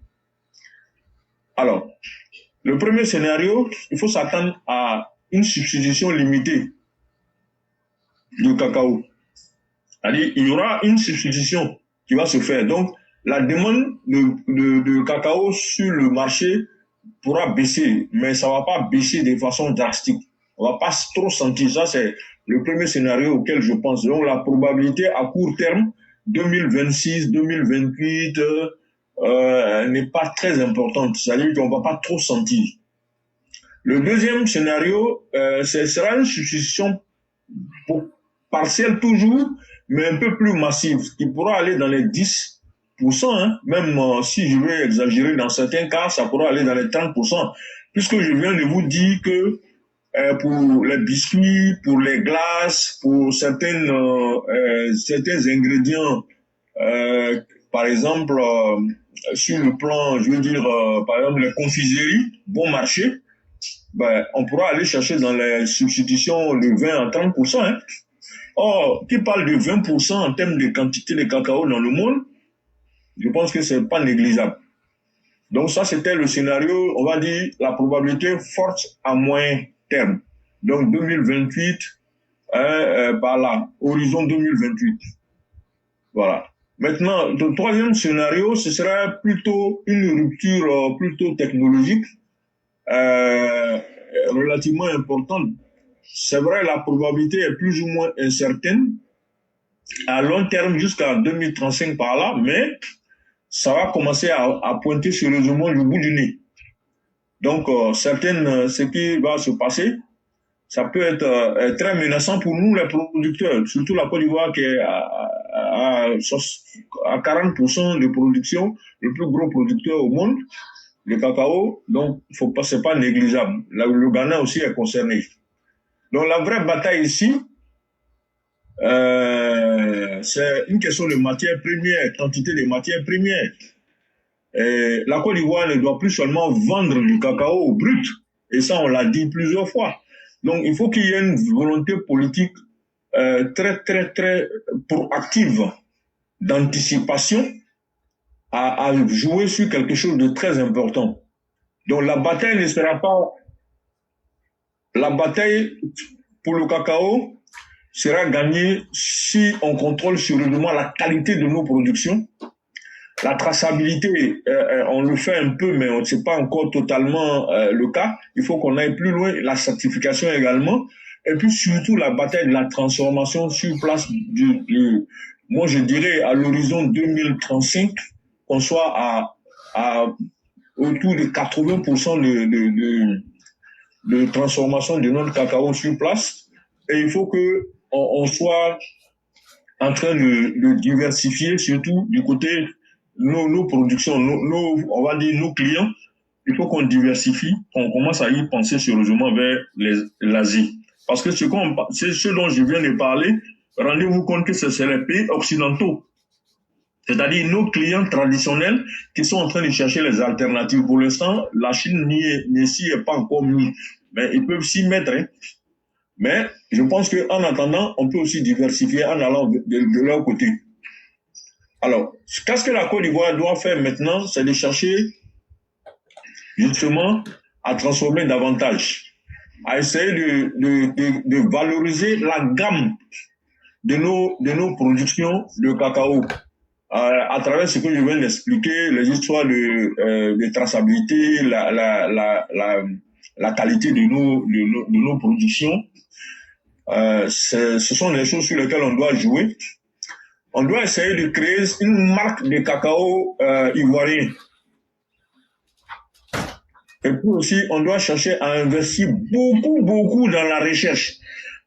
Alors, le premier scénario, il faut s'attendre à une substitution limitée du cacao. C'est-à-dire, il y aura une substitution qui va se faire. Donc, la demande de cacao sur le marché pourra baisser, mais ça ne va pas baisser de façon drastique. On ne va pas trop sentir ça. C'est le premier scénario auquel je pense. Donc, la probabilité à court terme, 2026, 2028, n'est pas très importante, c'est-à-dire qu'on ne va pas trop sentir. Le deuxième scénario, ce sera une substitution partielle toujours, mais un peu plus massive, qui pourra aller dans les 10%, hein, même si je vais exagérer dans certains cas, ça pourra aller dans les 30%, puisque je viens de vous dire que pour les biscuits, pour les glaces, pour certains ingrédients, par exemple, sur le plan, je veux dire, par exemple, les confiseries, bon marché, ben, on pourra aller chercher dans les substitutions de 20 à 30%. Hein. Or, qui parle de 20% en termes de quantité de cacao dans le monde, je pense que c'est pas négligeable. Donc ça, c'était le scénario, on va dire, la probabilité forte à moyen terme. Donc 2028, par là, horizon 2028. Voilà. Maintenant, le troisième scénario, ce serait plutôt une rupture plutôt technologique, relativement importante. C'est vrai, la probabilité est plus ou moins incertaine à long terme jusqu'à 2035 par là, mais ça va commencer à pointer sérieusement le bout du nez. Donc, ce qui va se passer, ça peut être très menaçant pour nous, les producteurs, surtout la Côte d'Ivoire qui est à 40% de production, le plus gros producteur au monde, le cacao, donc c'est pas négligeable. Le Ghana aussi est concerné. Donc la vraie bataille ici, c'est une question de matières premières, quantité de matières premières. Et la Côte d'Ivoire ne doit plus seulement vendre du cacao au brut, et ça on l'a dit plusieurs fois. Donc il faut qu'il y ait une volonté politique très proactive d'anticipation à jouer sur quelque chose de très important. Donc la bataille ne sera pas... La bataille pour le cacao sera gagnée si on contrôle sérieusement la qualité de nos productions. La traçabilité, on le fait un peu, mais on ne sait pas encore totalement le cas. Il faut qu'on aille plus loin. La certification également. Et puis surtout la bataille de la transformation sur place. Moi, je dirais à l'horizon 2035, qu'on soit à autour de 80% de transformation de notre cacao sur place. Et il faut que on soit en train de diversifier, surtout du côté nos productions, on va dire nos clients. Il faut qu'on diversifie, qu'on commence à y penser sérieusement vers l'Asie. Parce que ce dont je viens de parler, rendez-vous compte que c'est les pays occidentaux. C'est-à-dire nos clients traditionnels qui sont en train de chercher les alternatives. Pour l'instant, la Chine n'y s'y est pas encore mis. Mais ils peuvent s'y mettre. Hein. Mais je pense qu'en attendant, on peut aussi diversifier en allant de leur côté. Alors, qu'est-ce que la Côte d'Ivoire doit faire maintenant? C'est de chercher justement à transformer davantage, à essayer de valoriser la gamme de nos productions de cacao. À travers ce que je viens d'expliquer, les histoires de traçabilité, la qualité de nos productions, ce sont les choses sur lesquelles on doit jouer. On doit essayer de créer une marque de cacao ivoirien. Et puis aussi, on doit chercher à investir beaucoup dans la recherche.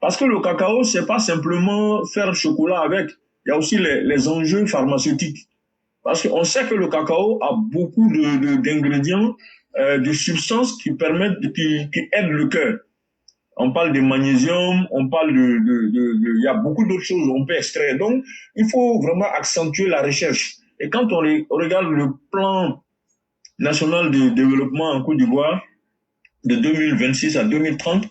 Parce que le cacao, c'est pas simplement faire le chocolat avec. Il y a aussi les enjeux pharmaceutiques. Parce qu'on sait que le cacao a beaucoup d'ingrédients, de substances qui aident le cœur. On parle de magnésium, on parle il y a beaucoup d'autres choses qu'on peut extraire. Donc, il faut vraiment accentuer la recherche. Et quand on regarde le plan national de développement en Côte d'Ivoire de 2026 à 2030,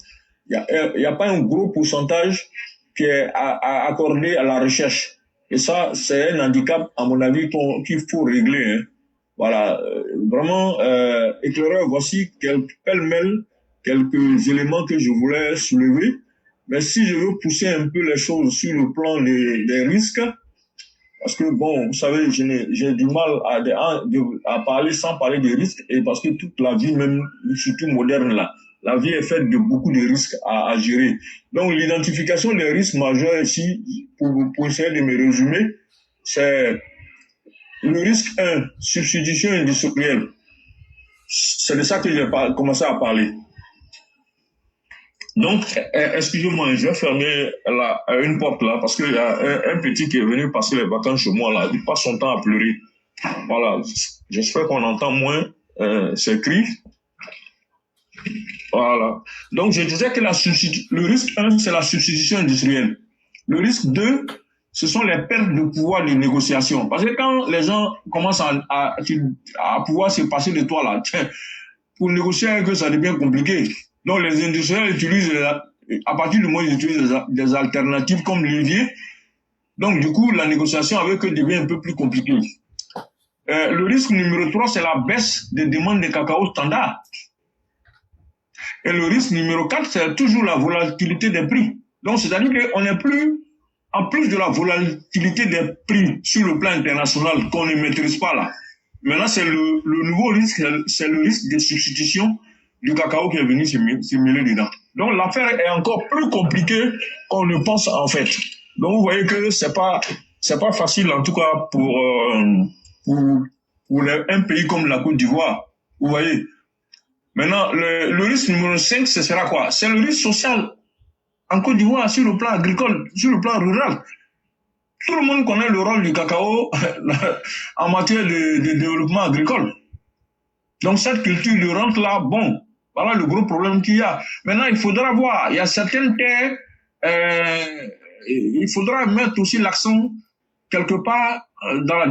il y a pas un gros pourcentage qui est accordé à la recherche. Et ça, c'est un handicap, à mon avis, qu'il faut régler. Hein. Voilà, vraiment, éclaireur, voici pêle-mêle quelques éléments que je voulais soulever. Mais si je veux pousser un peu les choses sur le plan des risques, parce que, bon, vous savez, j'ai du mal à parler sans parler des risques, et parce que toute la vie, même surtout moderne, là, la vie est faite de beaucoup de risques à gérer. Donc, l'identification des risques majeurs ici, pour essayer de me résumer, c'est le risque 1, substitution industrielle. C'est de ça que j'ai commencé à parler. Donc, excusez-moi, je vais fermer une porte là, parce qu'il y a un petit qui est venu passer les vacances chez moi là, il passe son temps à pleurer. Voilà, j'espère qu'on entend moins ses cris. Voilà. Donc, je disais que le risque 1, c'est la substitution industrielle. Le risque 2, ce sont les pertes de pouvoir de négociation. Parce que quand les gens commencent à pouvoir se passer de toi là, pour négocier avec eux, ça devient compliqué. Donc, les industriels utilisent, à partir du moment où ils utilisent des alternatives comme levier, donc du coup, la négociation avec eux devient un peu plus compliquée. Le risque numéro 3, c'est la baisse des demandes de cacao standard. Et le risque numéro 4, c'est toujours la volatilité des prix. Donc, c'est-à-dire qu'on n'est plus, en plus de la volatilité des prix sur le plan international qu'on ne maîtrise pas là. Maintenant, c'est le nouveau risque, c'est le risque de substitution du cacao qui est venu se mêler dedans. Donc, l'affaire est encore plus compliquée qu'on ne pense en fait. Donc, vous voyez que c'est pas facile, en tout cas, pour un pays comme la Côte d'Ivoire. Vous voyez. Maintenant, le risque numéro 5, ce sera quoi? C'est le risque social en Côte d'Ivoire sur le plan agricole, sur le plan rural. Tout le monde connaît le rôle du cacao en matière de développement agricole. Donc, cette culture de rente là, bon, voilà le gros problème qu'il y a. Maintenant, il faudra voir, il y a certaines terres, il faudra mettre aussi l'accent quelque part dans la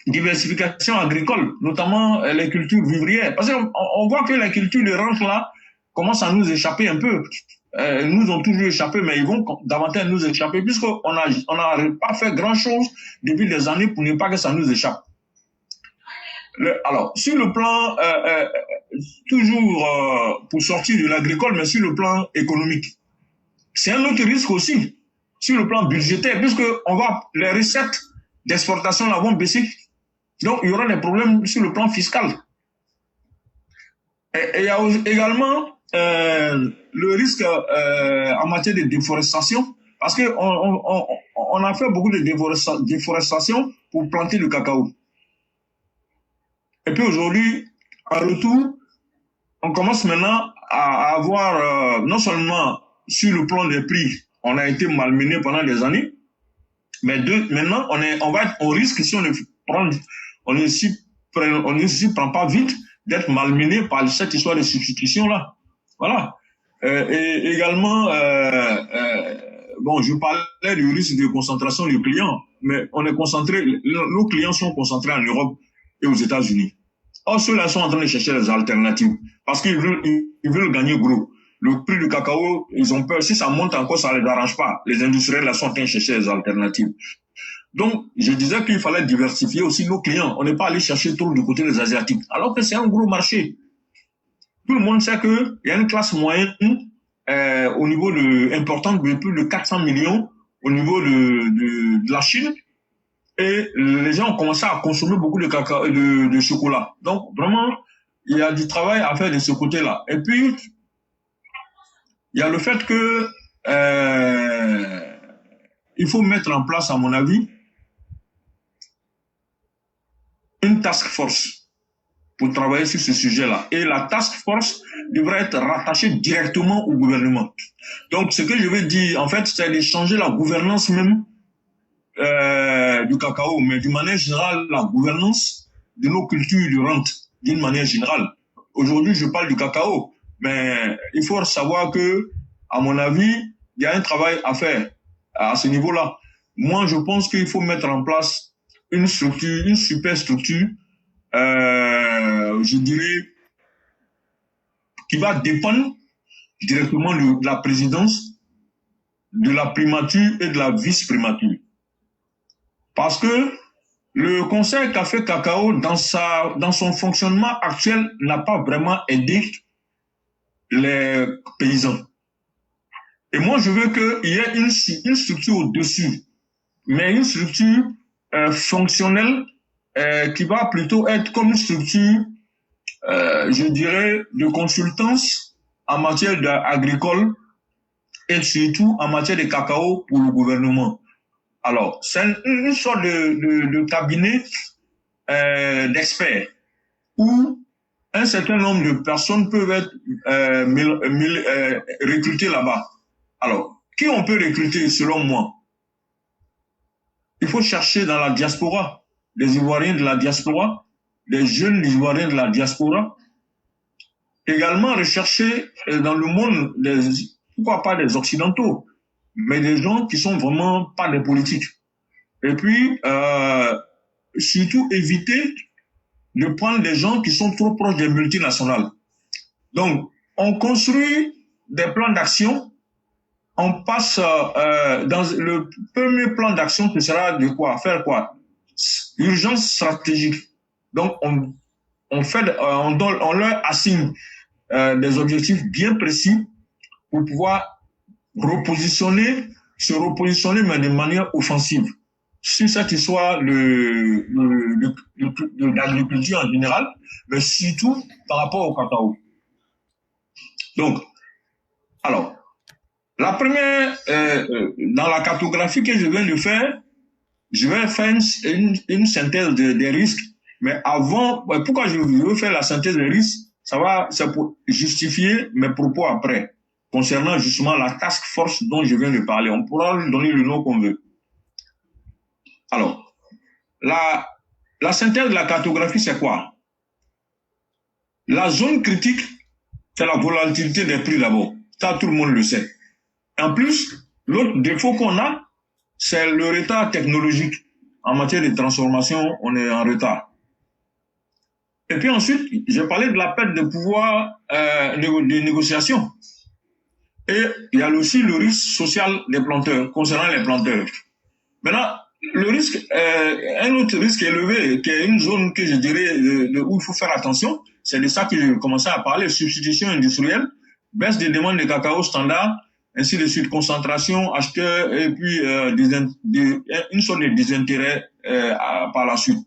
diversification agricole, notamment les cultures vivrières. Parce qu'on voit que les cultures de rente là commencent à nous échapper un peu. Nous ont toujours échappé, mais ils vont davantage nous échapper puisqu'on n'a pas fait grand-chose depuis des années pour ne pas que ça nous échappe. Alors, sur le plan, toujours pour sortir de l'agricole, mais sur le plan économique, c'est un autre risque aussi, sur le plan budgétaire, puisque les recettes d'exportation là vont baisser. Donc, il y aura des problèmes sur le plan fiscal. Et il y a également le risque en matière de déforestation, parce qu'on a fait beaucoup de déforestation pour planter le cacao. Et puis aujourd'hui, en retour, on commence maintenant à avoir, non seulement sur le plan des prix, on a été malmené pendant des années, mais maintenant, on risque, si on ne s'y prend pas vite, d'être malmené par cette histoire de substitution-là. Voilà. Et également, bon, je parlais du risque de concentration des clients, mais nos clients sont concentrés en Europe et aux États-Unis. Or, ceux-là sont en train de chercher des alternatives parce qu'ils veulent gagner gros. Le prix du cacao, ils ont peur. Si ça monte encore, ça ne les arrange pas. Les industriels là sont en train de chercher des alternatives. Donc, je disais qu'il fallait diversifier aussi nos clients. On n'est pas allé chercher trop du côté des Asiatiques, alors que c'est un gros marché. Tout le monde sait qu'il y a une classe moyenne au niveau importante de plus de 400 millions au niveau de la Chine. Et les gens ont commencé à consommer beaucoup de cacao, de chocolat. Donc, vraiment, il y a du travail à faire de ce côté-là. Et puis, il y a le fait que il faut mettre en place, à mon avis, une task force pour travailler sur ce sujet-là. Et la task force devrait être rattachée directement au gouvernement. Donc, ce que je veux dire, en fait, c'est de changer la gouvernance même du cacao, mais d'une manière générale, la gouvernance de nos cultures de rente, d'une manière générale. Aujourd'hui, je parle du cacao, mais il faut savoir que, à mon avis, il y a un travail à faire à ce niveau-là. Moi, je pense qu'il faut mettre en place une structure, une super structure, je dirais, qui va dépendre directement de la présidence, de la primature et de la vice-primature. Parce que le Conseil Café Cacao, dans son fonctionnement actuel, n'a pas vraiment aidé les paysans. Et moi, je veux qu'il y ait une structure au-dessus, mais une structure fonctionnelle qui va plutôt être comme une structure, je dirais, de consultance en matière agricole et surtout en matière de cacao pour le gouvernement. Alors, c'est une sorte de cabinet d'experts où un certain nombre de personnes peuvent être recrutées là-bas. Alors, qui on peut recruter selon moi? Il faut chercher dans la diaspora, les Ivoiriens de la diaspora, les jeunes Ivoiriens de la diaspora. Également rechercher dans le monde, pourquoi pas des Occidentaux, mais des gens qui sont vraiment pas des politiques. Et puis, surtout éviter de prendre des gens qui sont trop proches des multinationales. Donc, on construit des plans d'action. On passe dans le premier plan d'action, ce sera de quoi? Faire quoi? Urgence stratégique. Donc, on leur assigne des objectifs bien précis pour pouvoir se repositionner, mais de manière offensive. Sur cette histoire de l'agriculture en général, mais surtout par rapport au cacao. Donc, alors, la première, dans la cartographie que je viens de faire, je vais faire une synthèse des risques. Mais avant, pourquoi je veux faire la synthèse des risques? C'est pour justifier mes propos après, concernant justement la task force dont je viens de parler. On pourra lui donner le nom qu'on veut. Alors, la synthèse de la cartographie, c'est quoi? La zone critique, c'est la volatilité des prix d'abord. Ça, tout le monde le sait. En plus, l'autre défaut qu'on a, c'est le retard technologique. En matière de transformation, on est en retard. Et puis ensuite, j'ai parlé de la perte de pouvoir de négociation. Et il y a aussi le risque social des planteurs, concernant les planteurs. Maintenant, le risque, un autre risque élevé, qui est une zone que je dirais où il faut faire attention, c'est de ça que j'ai commencé à parler, substitution industrielle, baisse des demandes de cacao standard, ainsi de suite, concentration, acheteur, et puis une sorte de désintérêt par la suite.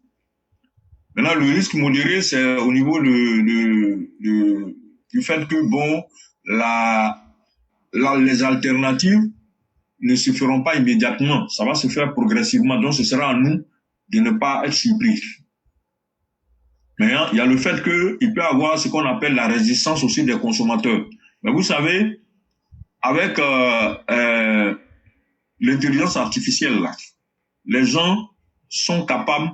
Maintenant, le risque modéré, c'est au niveau du fait que, bon, les alternatives ne se feront pas immédiatement. Ça va se faire progressivement. Donc, ce sera à nous de ne pas être surpris. Mais il y a le fait qu'il peut y avoir ce qu'on appelle la résistance aussi des consommateurs. Mais vous savez, avec l'intelligence artificielle, là, les gens sont capables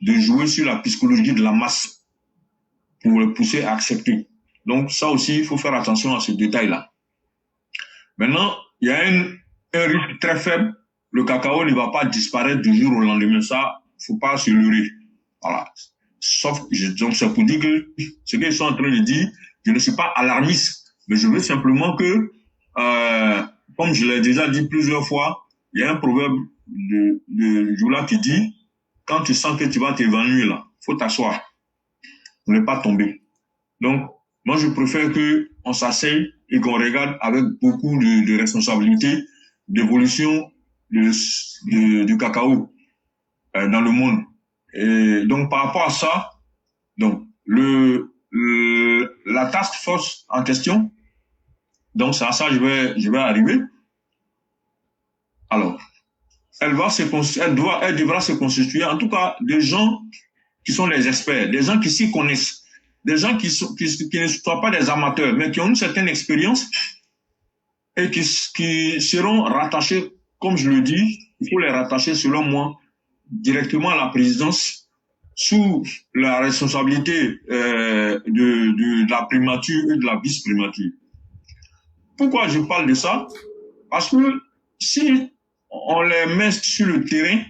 de jouer sur la psychologie de la masse pour le pousser à accepter. Donc, ça aussi, il faut faire attention à ce détail-là. Maintenant, il y a un risque très faible. Le cacao ne va pas disparaître du jour au lendemain. Ça, il ne faut pas se leurrer. Voilà. Sauf, donc, c'est pour dire que ce qu'ils sont en train de dire, je ne suis pas alarmiste, mais je veux simplement que, comme je l'ai déjà dit plusieurs fois, il y a un proverbe de Joula qui dit, quand tu sens que tu vas t'évanouir là, faut t'asseoir pour ne pas tomber. Donc, moi, je préfère qu'on s'asseye et qu'on regarde avec beaucoup de responsabilité l'évolution du cacao dans le monde. Et donc, par rapport à ça, donc, la task force en question, donc c'est à ça que je vais arriver. Alors, elle devra se constituer, en tout cas, des gens qui sont les experts, des gens qui s'y connaissent, des gens qui ne soient pas des amateurs, mais qui ont une certaine expérience et qui seront rattachés, comme je le dis, il faut les rattacher, selon moi, directement à la présidence sous la responsabilité de la primature et de la vice-primature. Pourquoi je parle de ça? Parce que si on les met sur le terrain,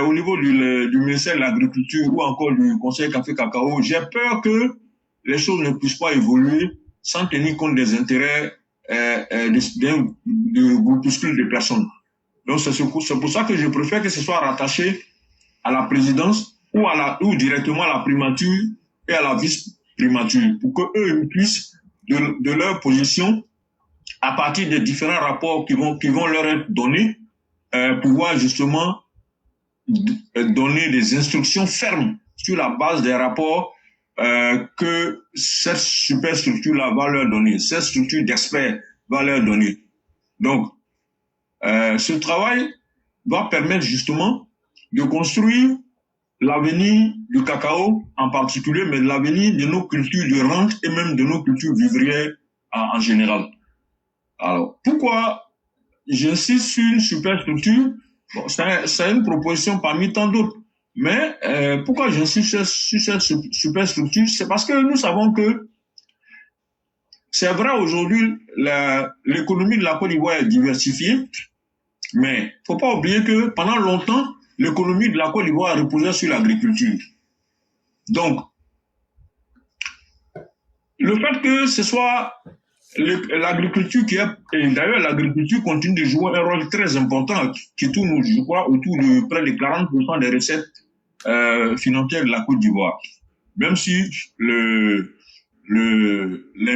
au niveau du ministère de l'Agriculture ou encore du Conseil Café Cacao, j'ai peur que les choses ne puissent pas évoluer sans tenir compte des intérêts de groupuscules de personnes. Donc c'est pour ça que je préfère que ce soit rattaché à la présidence ou directement à la primature et à la vice-primature, pour qu'eux puissent, de leur position, à partir des différents rapports qui vont leur être donnés, pouvoir justement donner des instructions fermes sur la base des rapports que cette superstructure-là va leur donner, cette structure d'experts va leur donner. Donc, ce travail doit permettre justement de construire l'avenir du cacao en particulier, mais l'avenir de nos cultures de rente et même de nos cultures vivrières en général. Alors, pourquoi j'insiste sur une superstructure? Bon, c'est une proposition parmi tant d'autres. Mais pourquoi j'insiste sur cette superstructure? C'est parce que nous savons que c'est vrai aujourd'hui, l'économie de la Côte d'Ivoire est diversifiée, mais il ne faut pas oublier que pendant longtemps, l'économie de la Côte d'Ivoire reposait sur l'agriculture. Donc, le fait que ce soit l'agriculture qui est, et d'ailleurs l'agriculture continue de jouer un rôle très important qui tourne, je crois, autour de près de 40% des recettes financières de la Côte d'Ivoire. Même si les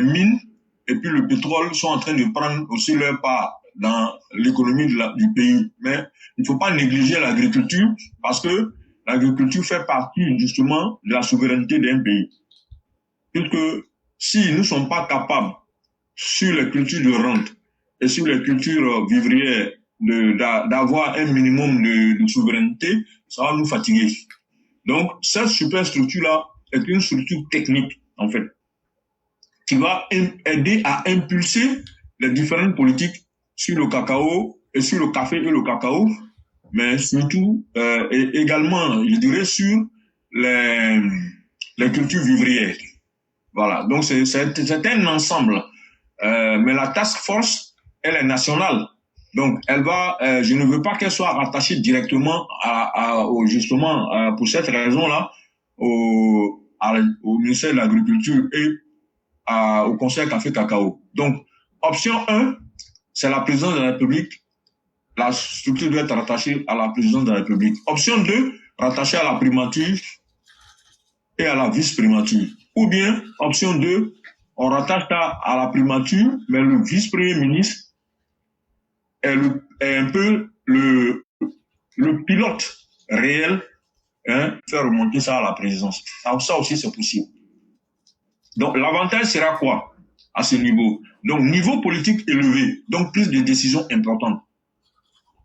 mines et puis le pétrole sont en train de prendre aussi leur part dans l'économie du pays. Mais il ne faut pas négliger l'agriculture parce que l'agriculture fait partie justement de la souveraineté d'un pays. Puisque si nous ne sommes pas capables sur les cultures de rente et sur les cultures vivrières d'avoir un minimum de souveraineté, ça va nous fatiguer. Donc, cette superstructure-là est une structure technique, en fait, qui va aider à impulser les différentes politiques sur le cacao et sur le café et le cacao, mais surtout et également, je dirais, sur les cultures vivrières. Voilà, donc c'est un ensemble. Mais la task force, elle est nationale. Donc, elle va, je ne veux pas qu'elle soit rattachée directement justement, pour cette raison-là, au ministère de l'Agriculture et au Conseil Café Cacao. Donc, option 1, c'est la présidence de la République. La structure doit être rattachée à la présidence de la République. Option 2, rattachée à la primature et à la vice-primature. Ou bien, option 2, on rattache ça à la primature, mais le vice-premier ministre est un peu le pilote réel, hein, faire remonter ça à la présidence. Ça aussi, c'est possible. Donc, l'avantage sera quoi à ce niveau? Donc, niveau politique élevé, donc plus de décisions importantes.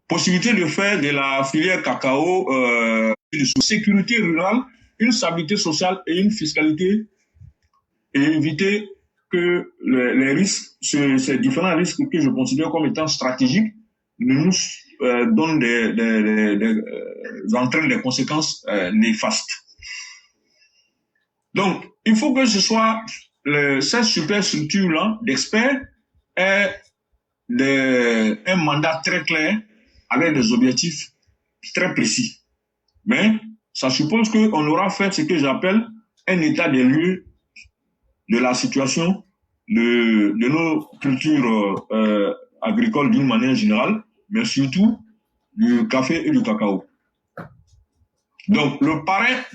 Possibilité de faire de la filière cacao, de sécurité rurale, une stabilité sociale et une fiscalité, et éviter que les risques, ces différents risques que je considère comme étant stratégiques, ne nous donnent entraînent des conséquences néfastes. Donc, il faut que ce soit cette superstructure-là d'experts ait un mandat très clair avec des objectifs très précis. Mais ça suppose qu'on aura fait ce que j'appelle un état des lieux de la situation de nos cultures agricoles d'une manière générale, mais surtout du café et du cacao. Donc, le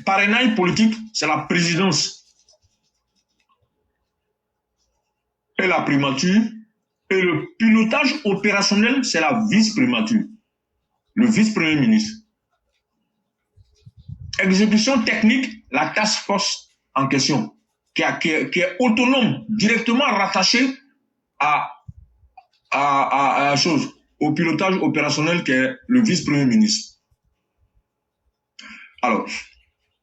parrainage politique, c'est la présidence et la primature, et le pilotage opérationnel, c'est la vice-primature, le vice-premier ministre. Exécution technique, la task force en question, qui est autonome, directement rattachée à la chose, au pilotage opérationnel qui est le vice-premier ministre. Alors,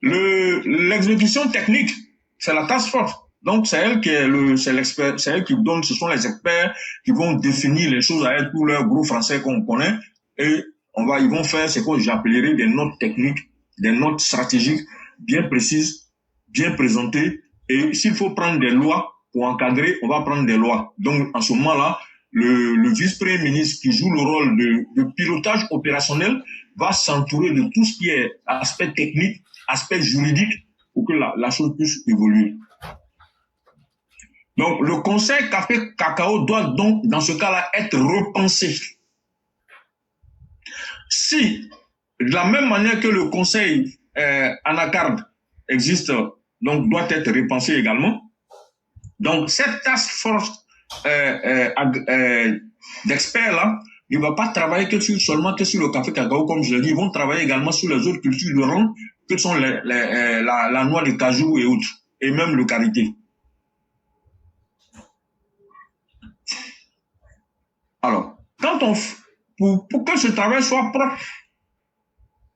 l'exécution technique, c'est la task force. Donc, c'est elle qui est c'est l'expert, c'est elle qui donne, ce sont les experts qui vont définir les choses avec tout leur gros français qu'on connaît, et ils vont faire ce que j'appellerais des notes techniques, des notes stratégiques bien précises, bien présentées, et s'il faut prendre des lois pour encadrer, on va prendre des lois. Donc, en ce moment-là, le vice-premier ministre qui joue le rôle de pilotage opérationnel va s'entourer de tout ce qui est aspect technique, aspect juridique, pour que la chose puisse évoluer. Donc, le conseil café cacao doit donc, dans ce cas-là, être repensé. Si, de la même manière que le conseil anacarde existe, donc doit être repensé également, donc cette task force d'experts-là, il ne va pas travailler seulement sur le café cacao, comme je l'ai dit, ils vont travailler également sur les autres cultures de rente, que sont la noix de cajou et autres, et même le karité. Alors, quand pour que ce travail soit propre,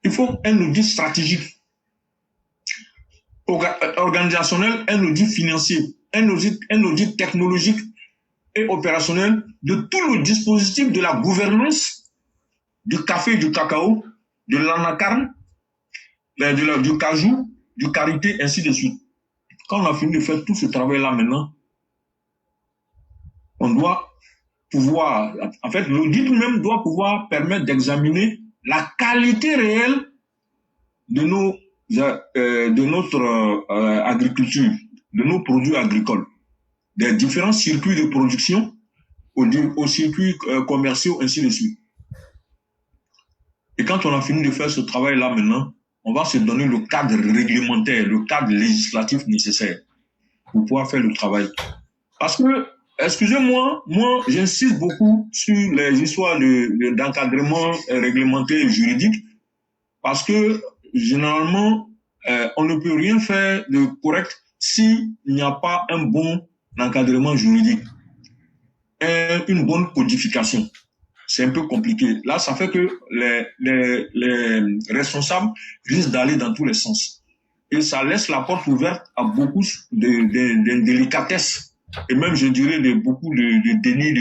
il faut un audit stratégique, organisationnel, un audit financier, un audit technologique et opérationnel de tout le dispositif de la gouvernance du café et du cacao, de l'anacarde, du cajou, du karité, ainsi de suite. Quand on a fini de faire tout ce travail-là maintenant, on doit pouvoir, en fait, l'audit même doit pouvoir permettre d'examiner la qualité réelle de notre agriculture, de nos produits agricoles, des différents circuits de production aux circuits commerciaux, ainsi de suite. Et quand on a fini de faire ce travail-là maintenant, on va se donner le cadre réglementaire, le cadre législatif nécessaire pour pouvoir faire le travail. Parce que, excusez-moi, moi, j'insiste beaucoup sur les histoires d'encadrement réglementaire et juridique, parce que, généralement, on ne peut rien faire de correct s'il n'y a pas un bon encadrement juridique, une bonne codification. C'est un peu compliqué. Là, ça fait que les responsables risquent d'aller dans tous les sens. Et ça laisse la porte ouverte à beaucoup d'indélicatesse. Et même, je dirais, beaucoup de délits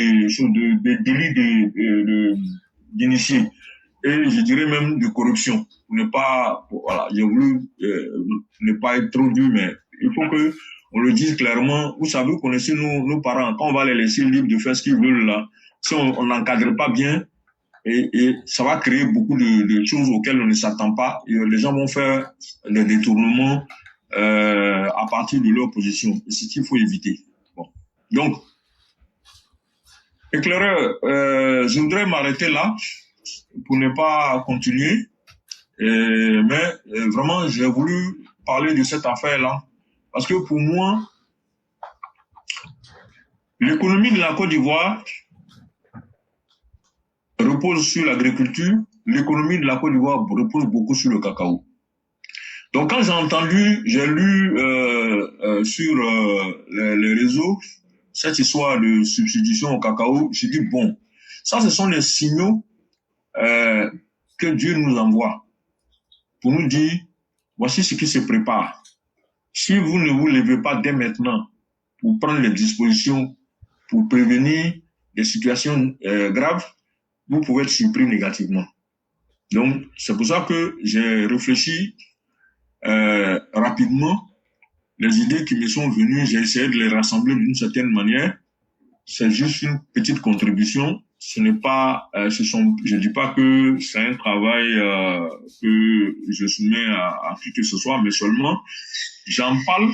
d'initiés. Et je dirais même de corruption. Pour ne pas, voilà, j'ai voulu ne pas être trop dur, mais il faut que on le dise clairement. Vous savez, vous connaissez nos parents. Quand on va les laisser libres de faire ce qu'ils veulent là, si on n'encadre pas bien, et ça va créer beaucoup de choses auxquelles on ne s'attend pas. Et les gens vont faire des détournements à partir de leur position. Et c'est ce qu'il faut éviter. Bon. Donc, éclaireur, je voudrais m'arrêter là pour ne pas continuer. Mais vraiment, j'ai voulu parler de cette affaire-là. Parce que pour moi, l'économie de la Côte d'Ivoire repose sur l'agriculture, l'économie de la Côte d'Ivoire repose beaucoup sur le cacao. Donc quand j'ai lu sur les réseaux cette histoire de substitution au cacao, j'ai dit bon, ça ce sont les signaux que Dieu nous envoie pour nous dire voici ce qui se prépare. Si vous ne vous levez pas dès maintenant pour prendre les dispositions pour prévenir des situations graves, vous pouvez être surpris négativement. Donc, c'est pour ça que j'ai réfléchi rapidement. Les idées qui me sont venues, j'ai essayé de les rassembler d'une certaine manière. C'est juste une petite contribution. Ce n'est pas, je dis pas que c'est un travail que je soumets à qui que ce soit, mais seulement j'en parle.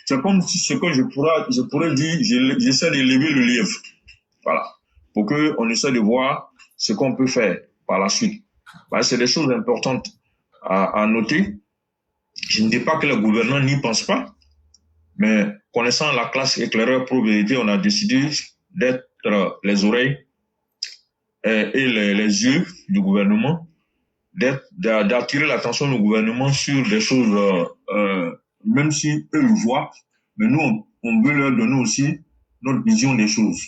C'est comme si ce que je pourrais dire, j'essaie d'élever le lièvre. Voilà. Pour que on essaie de voir ce qu'on peut faire par la suite. Bah, c'est des choses importantes à noter. Je ne dis pas que les gouvernants n'y pensent pas, mais connaissant la classe éclaireur pro-vérité, on a décidé d'être les oreilles et les yeux du gouvernement, d'attirer l'attention du gouvernement sur des choses, même si eux le voient, mais nous, on veut leur donner aussi notre vision des choses.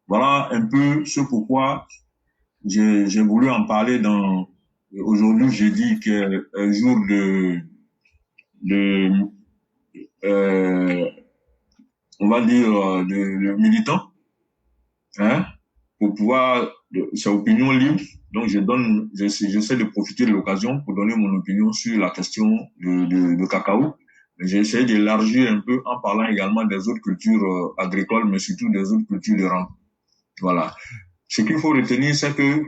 Voilà un peu ce pourquoi j'ai voulu en parler aujourd'hui, j'ai dit qu'un jour on va dire, de militants, hein, pour pouvoir, c'est opinion libre. Donc, j'essaie de profiter de l'occasion pour donner mon opinion sur la question de cacao. J'ai essayé d'élargir un peu en parlant également des autres cultures agricoles, mais surtout des autres cultures de rang. Voilà. Ce qu'il faut retenir, c'est que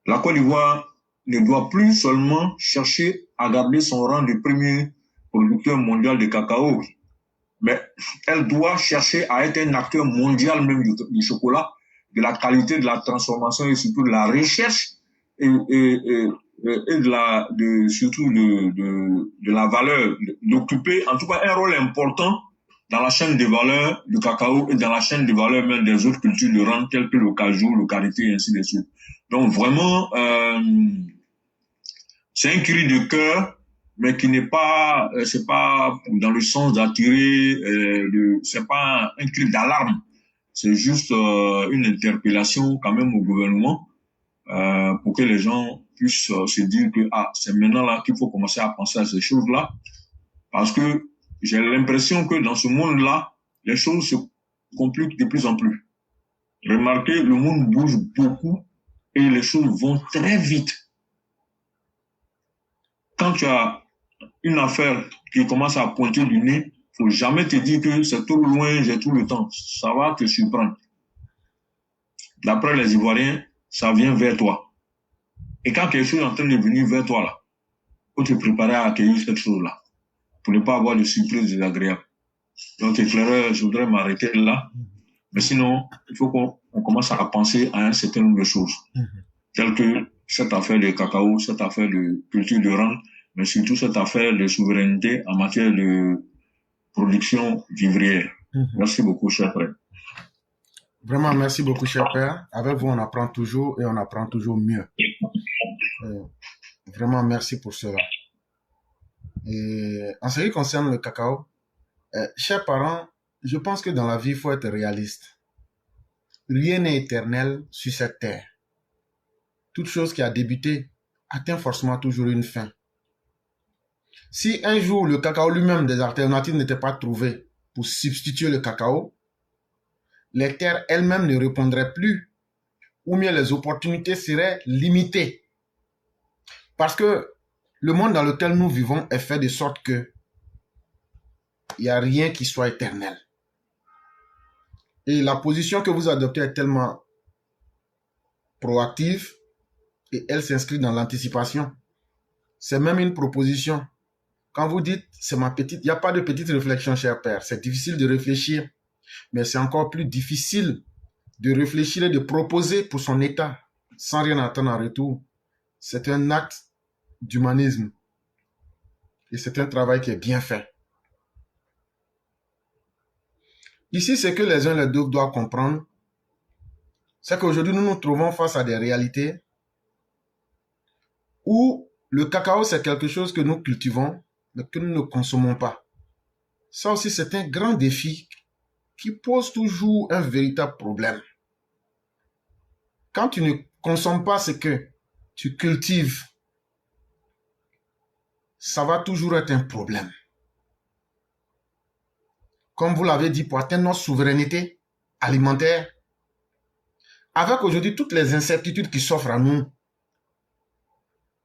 la Côte d'Ivoire ne doit plus seulement chercher à garder son rang de premier producteur mondial de cacao, mais elle doit chercher à être un acteur mondial même du chocolat, de la qualité, de la transformation et surtout de la recherche et surtout de la valeur, d'occuper en tout cas un rôle important dans la chaîne de valeur du cacao et dans la chaîne de valeur même des autres cultures de rente telles que le cajou, le karité et ainsi de suite. Donc vraiment, c'est un cri de cœur, mais qui n'est pas, c'est pas dans le sens d'attirer, c'est pas un cri d'alarme. c'est juste une interpellation quand même au gouvernement pour que les gens puissent se dire que c'est maintenant là qu'il faut commencer à penser à ces choses-là. Parce que j'ai l'impression que dans ce monde-là, les choses se compliquent de plus en plus. Remarquez, le monde bouge beaucoup et les choses vont très vite. Quand tu as une affaire qui commence à pointer du nez, faut jamais te dire que c'est trop loin, j'ai tout le temps. Ça va te surprendre. D'après les Ivoiriens, ça vient vers toi. Et quand quelque chose est en train de venir vers toi, là, faut te préparer à accueillir cette chose-là, pour ne pas avoir de surprise désagréable. Donc, éclaireur, je voudrais m'arrêter là. Mais sinon, il faut qu'on commence à penser à un certain nombre de choses, telles que cette affaire de cacao, cette affaire de culture de rente, mais surtout cette affaire de souveraineté en matière de production vivrière. Merci beaucoup, cher frère. Vraiment, merci beaucoup, cher père. Avec vous, on apprend toujours et on apprend toujours mieux. Vraiment, merci pour cela. Et en ce qui concerne le cacao, chers parents, je pense que dans la vie, il faut être réaliste. Rien n'est éternel sur cette terre. Toute chose qui a débuté atteint forcément toujours une fin. Si un jour le cacao lui-même, des alternatives n'étaient pas trouvées pour substituer le cacao, les terres elles-mêmes ne répondraient plus, ou bien les opportunités seraient limitées. Parce que le monde dans lequel nous vivons est fait de sorte que il n'y a rien qui soit éternel. Et la position que vous adoptez est tellement proactive et elle s'inscrit dans l'anticipation. C'est même une proposition. Quand vous dites, c'est ma petite, il n'y a pas de petite réflexion, cher père. C'est difficile de réfléchir, mais c'est encore plus difficile de réfléchir et de proposer pour son état sans rien attendre en retour. C'est un acte d'humanisme et c'est un travail qui est bien fait. Ici, ce que les uns et les autres doivent comprendre, c'est qu'aujourd'hui, nous nous trouvons face à des réalités où le cacao, c'est quelque chose que nous cultivons, mais que nous ne consommons pas. Ça aussi, c'est un grand défi qui pose toujours un véritable problème. Quand tu ne consommes pas ce que tu cultives, ça va toujours être un problème. Comme vous l'avez dit, pour atteindre notre souveraineté alimentaire, avec aujourd'hui toutes les incertitudes qui s'offrent à nous,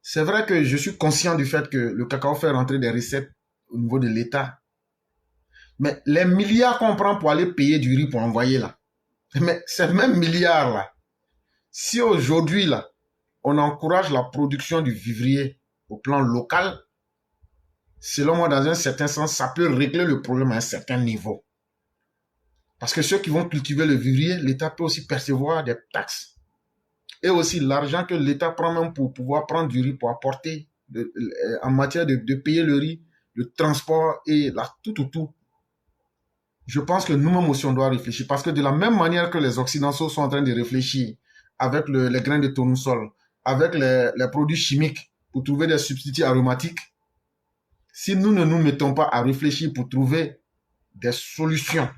c'est vrai que je suis conscient du fait que le cacao fait rentrer des recettes au niveau de l'État. Mais les milliards qu'on prend pour aller payer du riz pour envoyer là, mais ces mêmes milliards là, si aujourd'hui là, on encourage la production du vivrier au plan local, selon moi, dans un certain sens, ça peut régler le problème à un certain niveau. Parce que ceux qui vont cultiver le vivrier, l'État peut aussi percevoir des taxes. Et aussi l'argent que l'État prend même pour pouvoir prendre du riz pour apporter en matière de payer le riz, le transport et tout. Je pense que nous-mêmes aussi on doit réfléchir. Parce que de la même manière que les Occidentaux sont en train de réfléchir avec les grains de tournesol, avec les produits chimiques pour trouver des substituts aromatiques, si nous ne nous mettons pas à réfléchir pour trouver des solutions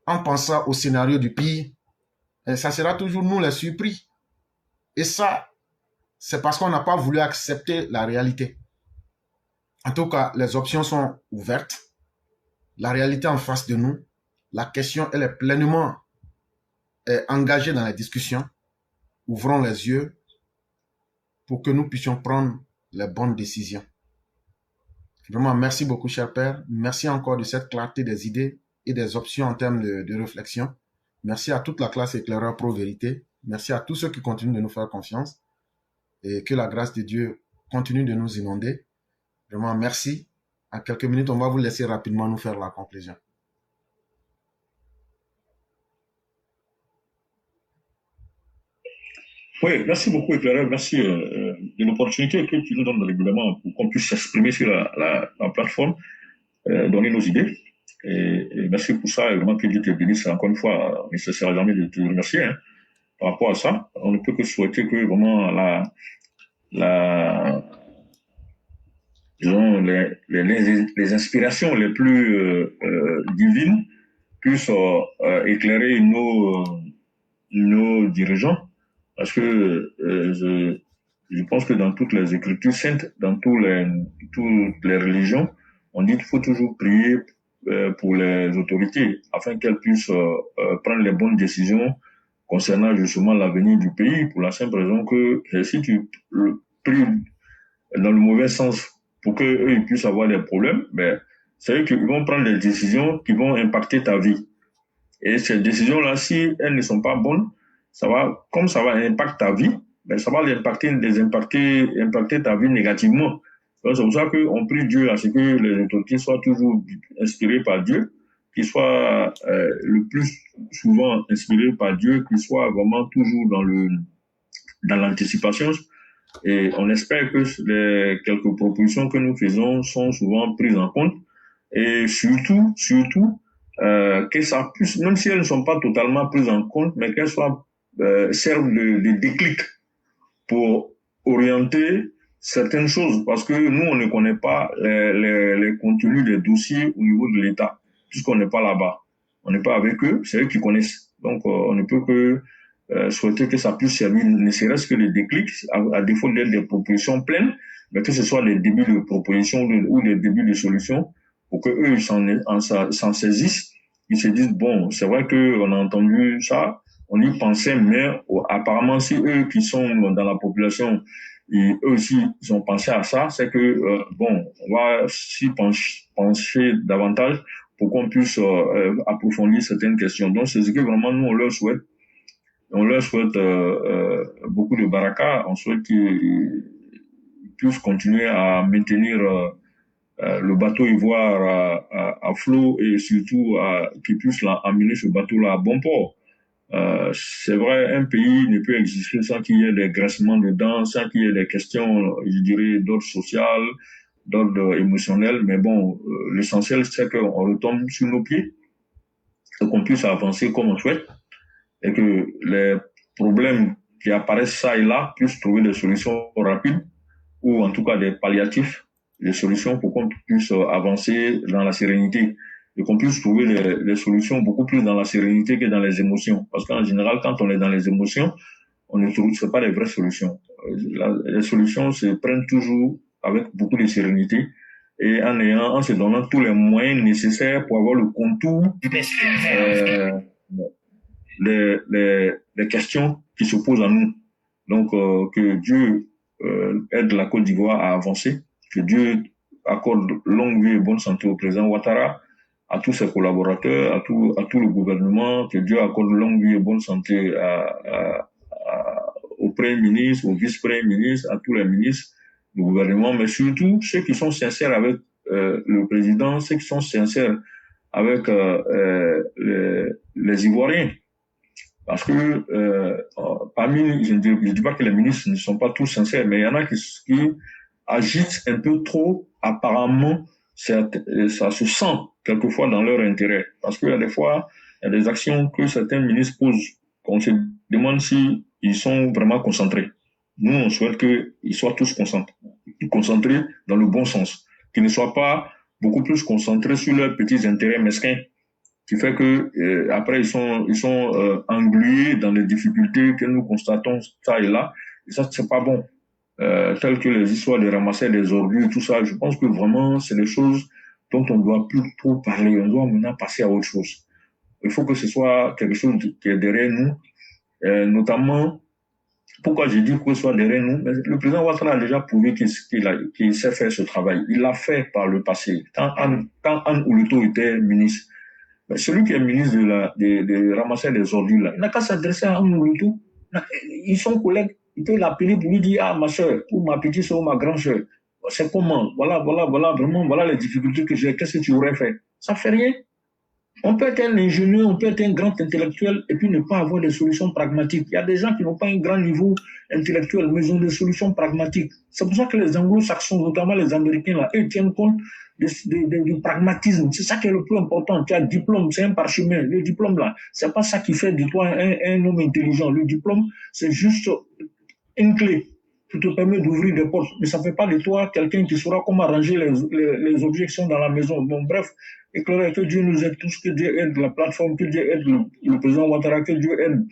en pensant au scénario du pire, ça sera toujours nous les surpris. Et ça, c'est parce qu'on n'a pas voulu accepter la réalité. En tout cas, les options sont ouvertes. La réalité en face de nous. La question, elle est pleinement engagée dans la discussion. Ouvrons les yeux pour que nous puissions prendre les bonnes décisions. Vraiment, merci beaucoup, cher père. Merci encore de cette clarté des idées et des options en termes de réflexion. Merci à toute la classe éclaireur pro-vérité. Merci à tous ceux qui continuent de nous faire confiance. Et que la grâce de Dieu continue de nous inonder. Vraiment, merci. En quelques minutes, on va vous laisser rapidement nous faire la conclusion. Oui, merci beaucoup, éclaireur. Merci de l'opportunité que tu nous donnes régulièrement pour qu'on puisse s'exprimer sur la plateforme, donner nos idées. Et merci pour ça. Et vraiment que Dieu te bénisse. Encore une fois, il ne cessera jamais de te remercier par rapport à ça. On ne peut que souhaiter que vraiment disons, les inspirations les plus divines puisse éclairer nos dirigeants, parce que je pense que dans toutes les écritures saintes, dans toutes les religions, on dit qu'il faut toujours prier pour les autorités afin qu'elles puissent prendre les bonnes décisions concernant justement l'avenir du pays, pour la simple raison que si tu pries dans le mauvais sens pour qu'eux ils puissent avoir des problèmes, ben, c'est eux qui vont prendre des décisions qui vont impacter ta vie. Et ces décisions-là, si elles ne sont pas bonnes, comme ça va impacter ta vie, ben, ça va impacter ta vie négativement. Donc, c'est pour ça qu'on prie Dieu à ce que les autorités soient toujours inspirées par Dieu, qu'ils soient le plus souvent inspirés par Dieu, qu'ils soient vraiment toujours dans l'anticipation. Et on espère que les quelques propositions que nous faisons sont souvent prises en compte. Et surtout, que ça puisse, même si elles ne sont pas totalement prises en compte, mais qu'elles servent de déclic pour orienter certaines choses. Parce que nous, on ne connaît pas les contenus des dossiers au niveau de l'État, puisqu'on n'est pas là-bas. On n'est pas avec eux, c'est eux qui connaissent. Donc, on ne peut que souhaiter que ça puisse servir, ne serait-ce que les déclics, à défaut d'être des propositions pleines, mais que ce soit les débuts de propositions ou les débuts de solutions, pour que eux s'en saisissent, ils se disent bon, c'est vrai que on a entendu ça, on y pensait, mais apparemment si eux qui sont dans la population, eux aussi ils ont pensé à ça, c'est que bon, on va s'y pencher davantage pour qu'on puisse approfondir certaines questions. Donc c'est ce que vraiment nous on leur souhaite. On leur souhaite beaucoup de baraka. On souhaite qu'ils puissent continuer à maintenir le bateau ivoire à flot et surtout qu'ils puissent amener ce bateau-là à bon port. C'est vrai, un pays ne peut exister sans qu'il y ait des graissements dedans, sans qu'il y ait des questions, je dirais, d'ordre social, d'ordre émotionnel. Mais bon, l'essentiel, c'est qu'on retombe sur nos pieds et qu'on puisse avancer comme on souhaite, et que les problèmes qui apparaissent ça et là puissent trouver des solutions rapides, ou en tout cas des palliatifs, des solutions pour qu'on puisse avancer dans la sérénité, et qu'on puisse trouver les solutions beaucoup plus dans la sérénité que dans les émotions. Parce qu'en général, quand on est dans les émotions, on ne trouve pas les vraies solutions. Les solutions se prennent toujours avec beaucoup de sérénité, et en se donnant tous les moyens nécessaires pour avoir le contour les questions qui se posent à nous. Donc, que Dieu aide la Côte d'Ivoire à avancer, que Dieu accorde longue vie et bonne santé au président Ouattara, à tous ses collaborateurs, à tout le gouvernement, que Dieu accorde longue vie et bonne santé au Premier ministre, au vice-premier ministre, à tous les ministres du gouvernement, mais surtout ceux qui sont sincères avec le président, ceux qui sont sincères avec les Ivoiriens. Parce que parmi, je ne dis pas que les ministres ne sont pas tous sincères, mais il y en a qui agissent un peu trop. Apparemment, ça se sent quelquefois dans leur intérêt. Parce qu'il y a des fois, il y a des actions que certains ministres posent, qu'on se demande s'ils sont vraiment concentrés. Nous, on souhaite qu'ils soient tous concentrés dans le bon sens, qu'ils ne soient pas beaucoup plus concentrés sur leurs petits intérêts mesquins, qui fait que après ils sont englués dans les difficultés que nous constatons ça et là, et ça c'est pas bon. Telles que les histoires de ramasser des ordures, tout ça, je pense que vraiment c'est des choses dont on doit plus trop parler, on doit maintenant passer à autre chose. Il faut que ce soit quelque chose qui est derrière nous, notamment. Pourquoi je dis que ce soit derrière nous? Le président Ouattara a déjà prouvé qu'il sait faire ce travail. Il l'a fait par le passé. Quand Anne Ouleto était ministre, celui qui est ministre de ramasser des ordures, là, il n'a qu'à s'adresser à Anne Ouleto. Ils sont collègues. Il peut l'appeler pour lui dire, ah, ma soeur, ou ma petite soeur, ou ma grande soeur. C'est comment? Voilà, vraiment, voilà les difficultés que j'ai. Qu'est-ce que tu aurais fait? Ça fait rien. On peut être un ingénieur, on peut être un grand intellectuel et puis ne pas avoir des solutions pragmatiques. Il y a des gens qui n'ont pas un grand niveau intellectuel, mais ils ont des solutions pragmatiques. C'est pour ça que les anglo-saxons, notamment les Américains, là, ils tiennent compte du pragmatisme. C'est ça qui est le plus important. Tu as le diplôme, c'est un parchemin. Le diplôme, là, c'est pas ça qui fait de toi un homme intelligent. Le diplôme, c'est juste une clé qui te permet d'ouvrir des portes. Mais ça ne fait pas de toi quelqu'un qui saura comment arranger les objets qui sont dans la maison. Bon, bref, éclaireur, que Dieu nous aide tous, que Dieu aide la plateforme, que Dieu aide le président Ouattara, que Dieu aide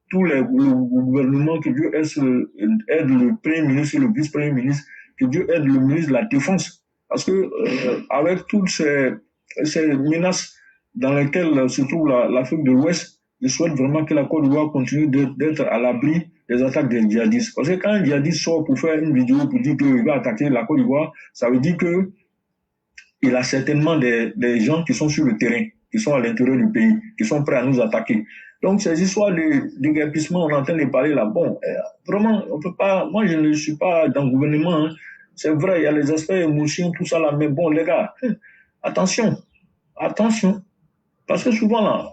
tous le gouvernement, que Dieu aide le Premier ministre et le vice-premier ministre, que Dieu aide le ministre de la Défense. Parce que avec toutes ces menaces dans lesquelles se trouve l'Afrique de l'Ouest, je souhaite vraiment que la Côte d'Ivoire continue d'être à l'abri des attaques des djihadistes. Parce que quand un djihadiste sort pour faire une vidéo pour dire qu'il va attaquer la Côte d'Ivoire, ça veut dire que il a certainement des gens qui sont sur le terrain, qui sont à l'intérieur du pays, qui sont prêts à nous attaquer. Donc ces histoires de déguerpissement, on est en train de parler là. Bon, vraiment, on peut pas. Moi, je ne suis pas dans le gouvernement. Hein. C'est vrai, il y a les aspects émotions, tout ça là. Mais bon, les gars, attention. Parce que souvent là,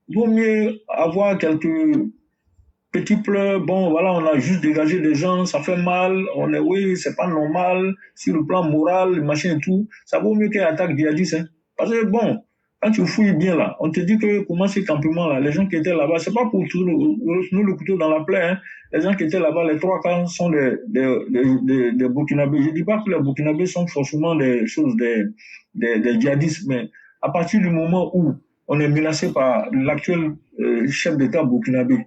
il vaut mieux avoir quelques petits pleurs. Bon, voilà, on a juste dégagé des gens, ça fait mal. Oui, c'est pas normal. Sur le plan moral, machin et tout, ça vaut mieux qu'une attaque djihadiste. Hein. Parce que bon, quand tu fouilles bien là, on te dit que comment ces campements là, les gens qui étaient là-bas, c'est pas pour nous le couteau dans la plaie. Hein. Les gens qui étaient là-bas, les 3 quarts sont des Burkinabés. Je dis pas que les Burkinabés sont forcément des djihadistes, mais à partir du moment où on est menacé par l'actuel chef d'État burkinabé,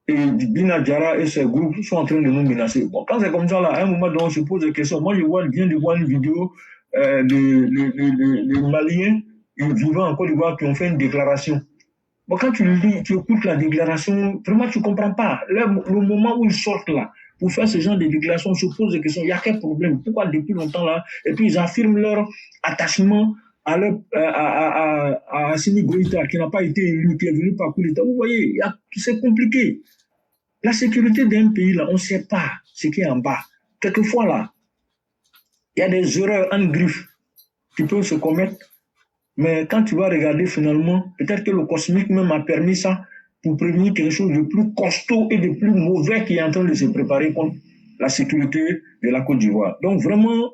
et Bina Diarra et ses groupes sont en train de nous menacer. Bon, quand c'est comme ça, là, à un moment donné, on se pose des questions. Moi, je viens de voir une vidéo de Maliens vivant en Côte d'Ivoire qui ont fait une déclaration. Bon, quand tu lis, tu écoutes la déclaration, vraiment, tu comprends pas. Là, le moment où ils sortent là, pour faire ce genre de déclaration, on se pose des questions. Il y a quel problème? Pourquoi depuis longtemps là? Et puis, ils affirment leur attachement à Assimi Goïta, qui n'a pas été élu, qui est venu par coup d'État. Vous voyez, c'est compliqué. La sécurité d'un pays, là, on ne sait pas ce qui est en bas. Quelquefois, là, il y a des erreurs en griffe qui peuvent se commettre. Mais quand tu vas regarder finalement, peut-être que le cosmique même a permis ça pour prévenir quelque chose de plus costaud et de plus mauvais qui est en train de se préparer contre la sécurité de la Côte d'Ivoire. Donc vraiment,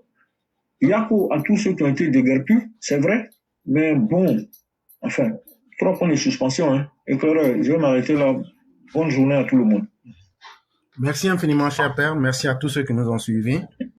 Yako à tous ceux qui ont été déguerpis, c'est vrai, mais bon, enfin, 3 points de suspension. Hein. Éclaireur, je vais m'arrêter là. Bonne journée à tout le monde. Merci infiniment, cher père. Merci à tous ceux qui nous ont suivis.